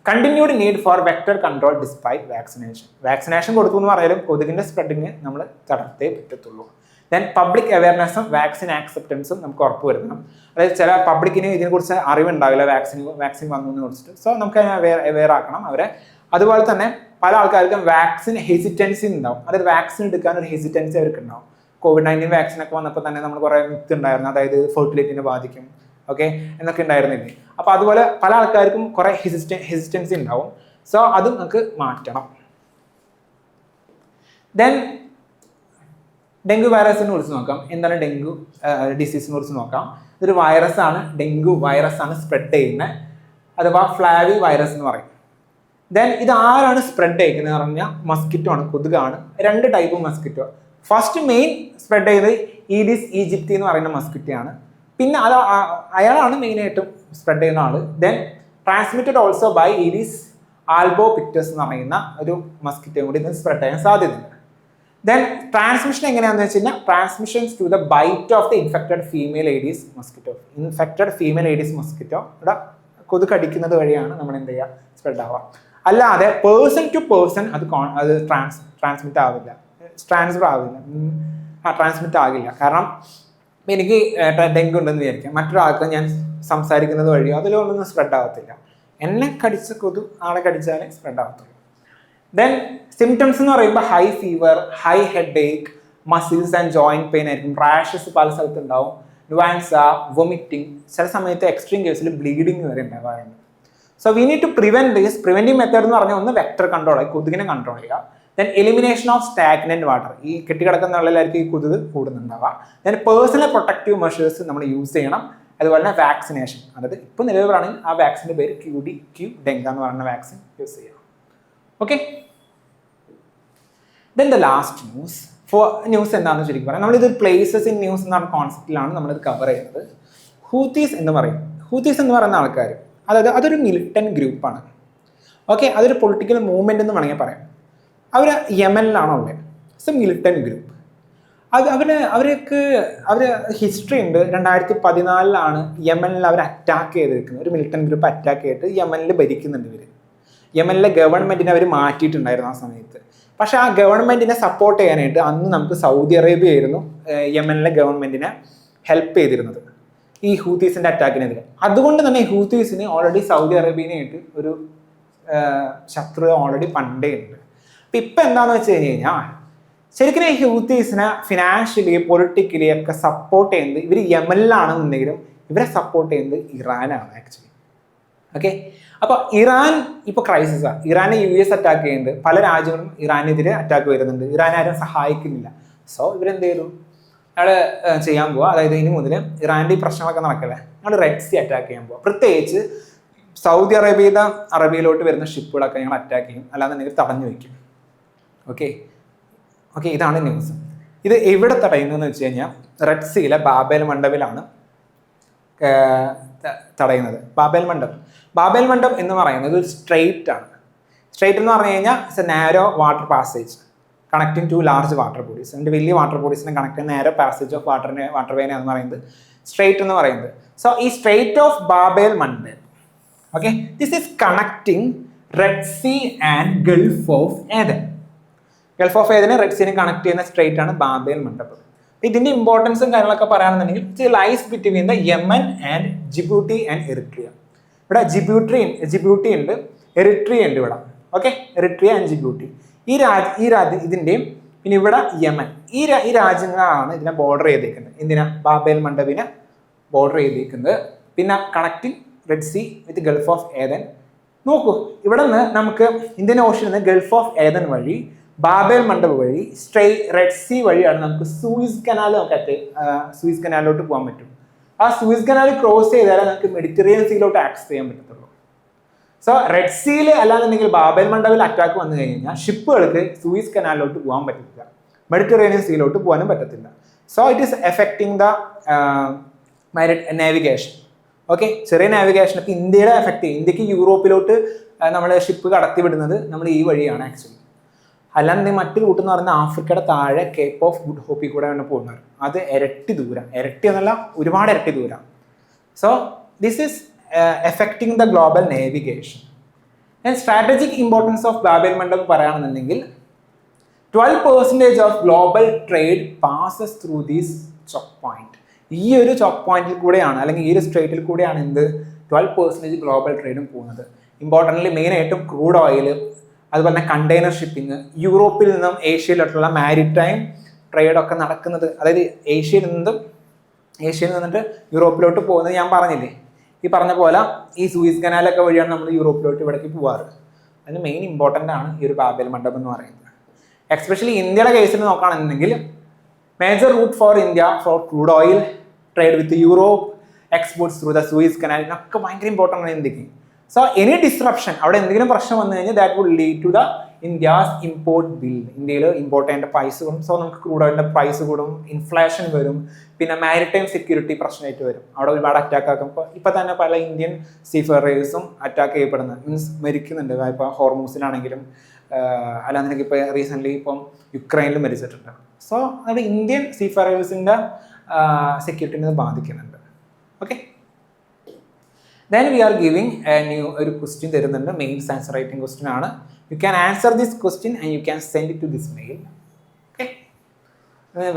continued need for vector control despite vaccination, vaccination കൊടുത്തു എന്ന് പറഞ്ഞാലും കൊതുകിൻ്റെ സ്പ്രെഡിങ് നമ്മൾ തടർത്തേ പറ്റത്തുള്ളൂ. ദെൻ പബ്ലിക് അവയർനെസ്സും വാക്സിൻ ആക്സെപ്റ്റൻസും നമുക്ക് ഉറപ്പ് വരുത്തണം. അതായത് ചില പബ്ലിക്കിന് ഇതിനെക്കുറിച്ച് അറിവുണ്ടാവില്ല വാക്സിൻ വന്നു എന്ന് കുറിച്ചിട്ട്, സോ നമുക്ക് അതിനെ അവെയർ ആക്കണം അവരെ. അതുപോലെ തന്നെ പല ആൾക്കാർക്കും വാക്സിൻ ഹെസിറ്റൻസി ഉണ്ടാവും, അതായത് വാക്സിൻ എടുക്കാൻ ഒരു ഹെസിറ്റൻസി അവർക്ക് ഉണ്ടാവും. COVID-19 വാക്സിനൊക്കെ വന്നപ്പോൾ തന്നെ നമ്മൾ കുറേ മിത്ത് ഉണ്ടായിരുന്നു, അതായത് ഫെർട്ടിലിറ്റിനെ ബാധിക്കും, ഓക്കെ എന്നൊക്കെ ഉണ്ടായിരുന്നില്ലേ. അപ്പോൾ അതുപോലെ പല ആൾക്കാർക്കും കുറേ ഹെസിറ്റൻസി ഉണ്ടാവും, സോ അതും നമുക്ക് മാറ്റണം. ദെൻ ഡെങ്കു വൈറസിനെ കുറിച്ച് നോക്കാം. എന്താണ് ഡെങ്കു ഡിസീസിനെ കുറിച്ച് നോക്കാം. ഇതൊരു വൈറസാണ്, ഡെങ്കു വൈറസാണ് സ്പ്രെഡ് ചെയ്യുന്നത്, അഥവാ ഫ്ലാവി വൈറസ് എന്ന് പറയും. ദെൻ ഇത് ആരാണ് സ്പ്രെഡ് ചെയ്യുന്നത് പറഞ്ഞാൽ മസ്കിറ്റോ ആണ്, കൊതുകാണ്. 2 type mosquito. First main spread ചെയ്തത് ഈഡിസ് ഈജിപ്തി എന്ന് പറയുന്ന മസ്കിറ്റോ ആണ്. പിന്നെ അത് അയാളാണ് മെയിനായിട്ടും സ്പ്രെഡ് ചെയ്യുന്ന ആള്. Then transmitted also by Aedes albopictus എന്ന് പറയുന്ന ഒരു മസ്കിറ്റോ കൂടി ഇത് സ്പ്രെഡ് ചെയ്യാൻ സാധ്യതയുണ്ട്. ദെൻ ട്രാൻസ്മിഷൻ എങ്ങനെയാണെന്ന് വെച്ച് കഴിഞ്ഞാൽ transmissions to the bite of the infected female Aedes mosquito. Infected female Aedes mosquito ഇവിടെ കൊതു കടിക്കുന്നത് വഴിയാണ് നമ്മൾ എന്ത് ചെയ്യുക, സ്പ്രെഡ് ആവുക. അല്ലാതെ പേഴ്സൺ ടു പേഴ്സൺ അത് ട്രാൻസ്മിറ്റ് ആവില്ല, ട്രാൻസ്ഫർ ആവില്ല, ട്രാൻസ്മിറ്റ് ആകില്ല. കാരണം എനിക്ക് ഡെങ്കു ഉണ്ടെന്ന് വിചാരിക്കാം, മറ്റൊരാൾക്ക് ഞാൻ സംസാരിക്കുന്നത് വഴിയോ അതിലൊന്നും സ്പ്രെഡ് ആവത്തില്ല. എന്നെ കടിച്ച കൊതു ആളെ കടിച്ചാലേ സ്പ്രെഡ് ആവത്തുള്ളൂ. ദെൻ സിംറ്റംസ് എന്ന് പറയുമ്പോൾ high fever, high head Ek, muscles and joint pain ആയിരിക്കും, റാഷസ് പല സ്ഥലത്ത് ഉണ്ടാവും, നുവാൻസ, വൊമിറ്റിംഗ്, ചില സമയത്ത് എക്സ്ട്രീം കേസിൽ ബ്ലീഡിങ് വരെ ഉണ്ടാവാറുണ്ട്. So we need to prevent this. Preventive method എന്ന് പറഞ്ഞാൽ ഒന്ന് വെക്ടർ കൺട്രോൾ ആയി കൊതുകിനെ കൺട്രോൾ ചെയ്യുക. Then elimination of stagnant water, ഈ കെട്ടിക്കിടക്കുന്ന വെള്ളത്തിലായിരിക്കും ഈ കൊതുക് കൂടുന്നുണ്ടാവുക. ദെൻ പേഴ്സണൽ പ്രൊട്ടക്റ്റീവ് മെഷേഴ്സ് നമ്മൾ യൂസ് ചെയ്യണം. അതുപോലെ തന്നെ വാക്സിനേഷൻ, അതായത് ഇപ്പോൾ നിലവിലാണെങ്കിൽ ആ വാക്സിൻ്റെ പേര് ക്യൂ ഡെങ്ക എന്ന് പറയുന്ന വാക്സിൻ യൂസ് ചെയ്യണം. Okay. Then the last news എന്താണെന്ന് ശരിക്കും പറയാം, നമ്മളിത് പ്ലേസസ് ഇൻ ന്യൂസ് എന്ന കോൺസെപ്റ്റിലാണ് നമ്മളിത് കവർ ചെയ്യുന്നത്. ഹൂത്തീസ് എന്ന് പറയും. ഹൂത്തീസ് എന്ന് പറയുന്ന ആൾക്കാർ, അതായത് അതൊരു മിലിറ്റന്റ് ഗ്രൂപ്പാണ്. ഓക്കെ, അതൊരു പൊളിറ്റിക്കൽ മൂവ്മെന്റ് എന്ന് വേണമെങ്കിൽ പറയാം. അവർ യമനിലാണോ ഉള്ളത്. It's a militant group. അവർ ഹിസ്റ്ററി ഉണ്ട്. 2014 യമനിൽ അവർ അറ്റാക്ക് ചെയ്തിരിക്കുന്നത്, ഒരു മിലിറ്റന്റ് ഗ്രൂപ്പ് അറ്റാക്ക് ചെയ്തിട്ട് യമനിൽ ഭരിക്കുന്നുണ്ട് ഇവർ. യമനിലെ ഗവൺമെന്റിനെ അവർ മാറ്റിയിട്ടുണ്ടായിരുന്നു ആ സമയത്ത്. പക്ഷെ ആ ഗവൺമെന്റിനെ സപ്പോർട്ട് ചെയ്യാനായിട്ട് അന്ന് നമുക്ക് സൗദി അറേബ്യ ആയിരുന്നു യമനിലെ ഗവൺമെന്റിനെ ഹെൽപ്പ് ചെയ്തിരുന്നത് ഈ ഹൂത്തീസിന്റെ അറ്റാക്കിനെതിരെ. അതുകൊണ്ട് തന്നെ ഹൂത്തീസിന് ഓൾറെഡി സൗദി അറേബ്യനായിട്ട് ഒരു ശത്രുത ഓൾറെഡി പണ്ടേ ഉണ്ട്. അപ്പം ഇപ്പം എന്താണെന്ന് വെച്ച് കഴിഞ്ഞാൽ ശരിക്കും ഈ ഹൂത്തീസിനെ ഫിനാൻഷ്യലി പൊളിറ്റിക്കലി ഒക്കെ സപ്പോർട്ട് ചെയ്യുന്നത് ഇവർ യമനിലാണെന്നുണ്ടെങ്കിലും ഇവരെ സപ്പോർട്ട് ചെയ്യുന്നത് ഇറാനാണ് ആക്ച്വലി. ഓക്കെ, അപ്പോൾ ഇറാൻ ഇപ്പോൾ ക്രൈസിസാണ്. ഇറാനെ US അറ്റാക്ക് ചെയ്യുന്നുണ്ട്, പല രാജ്യങ്ങളും ഇറാനെതിരെ അറ്റാക്ക് വരുന്നുണ്ട്, ഇറാൻ ആരും സഹായിക്കുന്നില്ല. സോ ഇവരെന്ത് ചെയ്തു, ഞങ്ങൾ ചെയ്യാൻ പോവുക, അതായത് ഇനി മുതൽ ഇറാൻ്റെ ഈ പ്രശ്നങ്ങളൊക്കെ നടക്കല്ലേ, ഞങ്ങൾ റെഡ് സീ അറ്റാക്ക് ചെയ്യാൻ പോവുക. പ്രത്യേകിച്ച് സൗദി അറേബ്യയിലോട്ട് വരുന്ന ഷിപ്പുകളൊക്കെ ഞങ്ങൾ അറ്റാക്ക് ചെയ്യും, അല്ലാന്നുണ്ടെങ്കിൽ തടഞ്ഞു വയ്ക്കും. ഓക്കെ, ഇതാണ് ന്യൂസ്. ഇത് എവിടെ തടയുന്നതെന്ന് വെച്ച് കഴിഞ്ഞാൽ റെഡ് സീയിലെ ബാബേൽ മണ്ഡപിലാണ് തടയുന്നത്. ബാബേൽ മണ്ഡപം എന്ന് പറയുന്നത് ഒരു സ്ട്രെയിറ്റ് ആണ്. സ്ട്രെയിറ്റ് എന്ന് പറഞ്ഞു കഴിഞ്ഞാൽ it's a narrow water passage connecting two large water bodies. രണ്ട് വലിയ വാട്ടർ ബോഡീസിനെ കണക്ട് ചെയ്യുന്ന നാരോ പാസേജ് ഓഫ് വാട്ടർ വേനെ എന്ന് പറയുന്നത് സ്ട്രെയിറ്റ് എന്ന് പറയുന്നത്. സോ ഈ strait of Bab el Mandeb, okay, this is connecting red Sea and Gulf of Aden. Gulf of ഏദനെ റെഡ് സീനെ കണക്ട് ചെയ്യുന്ന സ്ട്രെയിറ്റ് ആണ് ബാബേൽ മണ്ഡപം. ഇതിന്റെ ഇമ്പോർട്ടൻസും കാര്യങ്ങളൊക്കെ പറയുകയാണെന്നുണ്ടെങ്കിൽ it lies between the Yemen and Djibouti and Eritrea. ഇവിടെ ജിബൂട്ടി ഉണ്ട്, എറിട്രിയ ഉണ്ട് ഇവിടെ. ഓക്കെ, എറിട്രിയ ആൻഡ് ജിബൂട്ടി ഈ ഇതിന്റെയും പിന്നെ ഇവിടെ യമൻ, ഈ രാജ്യങ്ങളാണ് ഇതിനെ ബോർഡർ ചെയ്തേക്കുന്നത്. എന്തിനാ? ബാബേൽ മണ്ഡപിനെ ബോർഡർ ചെയ്തേക്കുന്നത്. പിന്നെ connecting red sea with gulf of Aden. നോക്കൂ, ഇവിടെ നിന്ന് നമുക്ക് ഇന്ത്യൻ ഓഷ്യനിൽ നിന്ന് ഗൾഫ് ഓഫ് ഏദൻ വഴി ബാബേൽ മണ്ഡപം വഴി റെഡ് സീ വഴിയാണ് നമുക്ക് സൂയിസ് കനാലിലോട്ട് പോകാൻ പറ്റും. ആ സൂയിസ് കനാൽ ക്രോസ് ചെയ്താലേ നമുക്ക് മെഡിറ്ററേനിയൻ സീയിലോട്ട് ആക്സസ് ചെയ്യാൻ പറ്റത്തുള്ളൂ. സോ റെഡ് സീയിൽ അല്ലാന്നുണ്ടെങ്കിൽ ബാബൽ മണ്ഡബിൽ അറ്റാക്ക് വന്നു കഴിഞ്ഞാൽ ഷിപ്പുകൾക്ക് സൂയിസ് കനാലിലോട്ട് പോകാൻ പറ്റില്ല, മെഡിറ്ററേനിയൻ സീയിലോട്ട് പോകാനും പറ്റത്തില്ല. So it is affecting the navigation. Okay, ചെറിയ നാവിഗേഷൻ ഇപ്പം ഇന്ത്യയുടെ എഫക്ട് ചെയ്യും. ഇന്ത്യക്ക് യൂറോപ്പിലോട്ട് നമ്മൾ ഷിപ്പ് കടത്തി വിടുന്നത് നമ്മൾ ഈ വഴിയാണ് ആക്ച്വലി. അല്ലാന്നുണ്ടെങ്കിൽ മറ്റു റൂട്ട് എന്ന് പറയുന്നത് ആഫ്രിക്കയുടെ താഴെ കേപ്പ് ഓഫ് ഗുഡ് ഹോപ്പിൽ കൂടെയാണ് പോകുന്നത്. അത് ഇരട്ടി ദൂരം, ഇരട്ടി എന്നല്ല ഒരുപാട് ഇരട്ടി ദൂരം. So this is affecting the global navigation. And strategic importance of Bab el Mandeb പറയുകയാണെന്നുണ്ടെങ്കിൽ 12% of global trade passes through these choke point. ഈ ഒരു ചോക്ക് പോയിന്റിൽ കൂടെയാണ്, അല്ലെങ്കിൽ ഈ ഒരു സ്ട്രേറ്റിൽ കൂടെയാണ് എന്ത് 12% ഗ്ലോബൽ ട്രേഡും പോകുന്നത്. ഇമ്പോർട്ടൻ്റ്ലി മെയിനായിട്ടും ക്രൂഡ് ഓയിൽ, അതുപോലെ തന്നെ കണ്ടെയ്നർ ഷിപ്പിംഗ്, യൂറോപ്പിൽ നിന്നും ഏഷ്യയിലോട്ടുള്ള മാരിടൈം ട്രേഡൊക്കെ നടക്കുന്നത്, അതായത് ഏഷ്യയിൽ നിന്നിട്ട് യൂറോപ്പിലോട്ട് പോകുന്നത് ഞാൻ പറഞ്ഞില്ലേ, ഈ പറഞ്ഞ പോലെ ഈ സൂയിസ് കനാലൊക്കെ വഴിയാണ് നമ്മൾ യൂറോപ്പിലോട്ട് ഇവിടേക്ക് പോവാറ്. അതിന് മെയിൻ ഇമ്പോർട്ടൻ്റ് ആണ് ഈ ഒരു ബാബൽ മണ്ഡപം എന്ന് പറയുന്നത്. എക്സ്പെഷ്യലി ഇന്ത്യയുടെ കേസിൽ നോക്കുകയാണെന്നുണ്ടെങ്കിൽ major route for India for crude oil trade with Europe, exports through the Suez canal, ഇതൊക്കെ ഭയങ്കര ഇമ്പോർട്ടൻ്റ് ആണ് ഇന്ത്യക്ക്. സോ എനി ഡിസ്റപ്ഷൻ, അവിടെ എന്തെങ്കിലും പ്രശ്നം വന്നു കഴിഞ്ഞാൽ that would lead to the India's import bill. ഇന്ത്യയിൽ ഇമ്പോർട്ട് ചെയ്യേണ്ട പ്രൈസ് കൂടും. സോ നമുക്ക് ക്രൂഡ് ഓയിലിൻ്റെ പ്രൈസ് കൂടും, ഇൻഫ്ലേഷൻ വരും, പിന്നെ മാരിടൈം സെക്യൂരിറ്റി പ്രശ്നമായിട്ട് വരും. അവിടെ ഒരുപാട് അറ്റാക്ക് ആക്കുമ്പോൾ ഇപ്പം തന്നെ പല ഇന്ത്യൻ സീഫറേഴ്സും അറ്റാക്ക് ചെയ്യപ്പെടുന്നത്, മീൻസ് മരിക്കുന്നുണ്ട്. ഇപ്പോൾ ഹോർമൂസിലാണെങ്കിലും അല്ലാന്നുണ്ടെങ്കിൽ ഇപ്പോൾ റീസെൻ്റ്ലി ഇപ്പം യുക്രൈനിലും മരിച്ചിട്ടുണ്ട്. സോ അത് ഇന്ത്യൻ സീഫറേഴ്സിൻ്റെ സെക്യൂരിറ്റിനെ ബാധിക്കുന്നുണ്ട്. Okay, then we are giving ഒരു ക്വസ്റ്റ്യൻ തരുന്നുണ്ട്, മെയിൻസ് ആൻസർ റൈറ്റിംഗ് ക്വസ്റ്റ്യൻ ആണ്. You can answer this question and you can send it to this mail. Okay,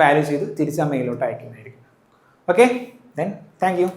value ചെയ്ത് തിരിച്ച് ആ മെയിലോട്ട് അയക്കുന്നതായിരിക്കും. Okay, then thank you.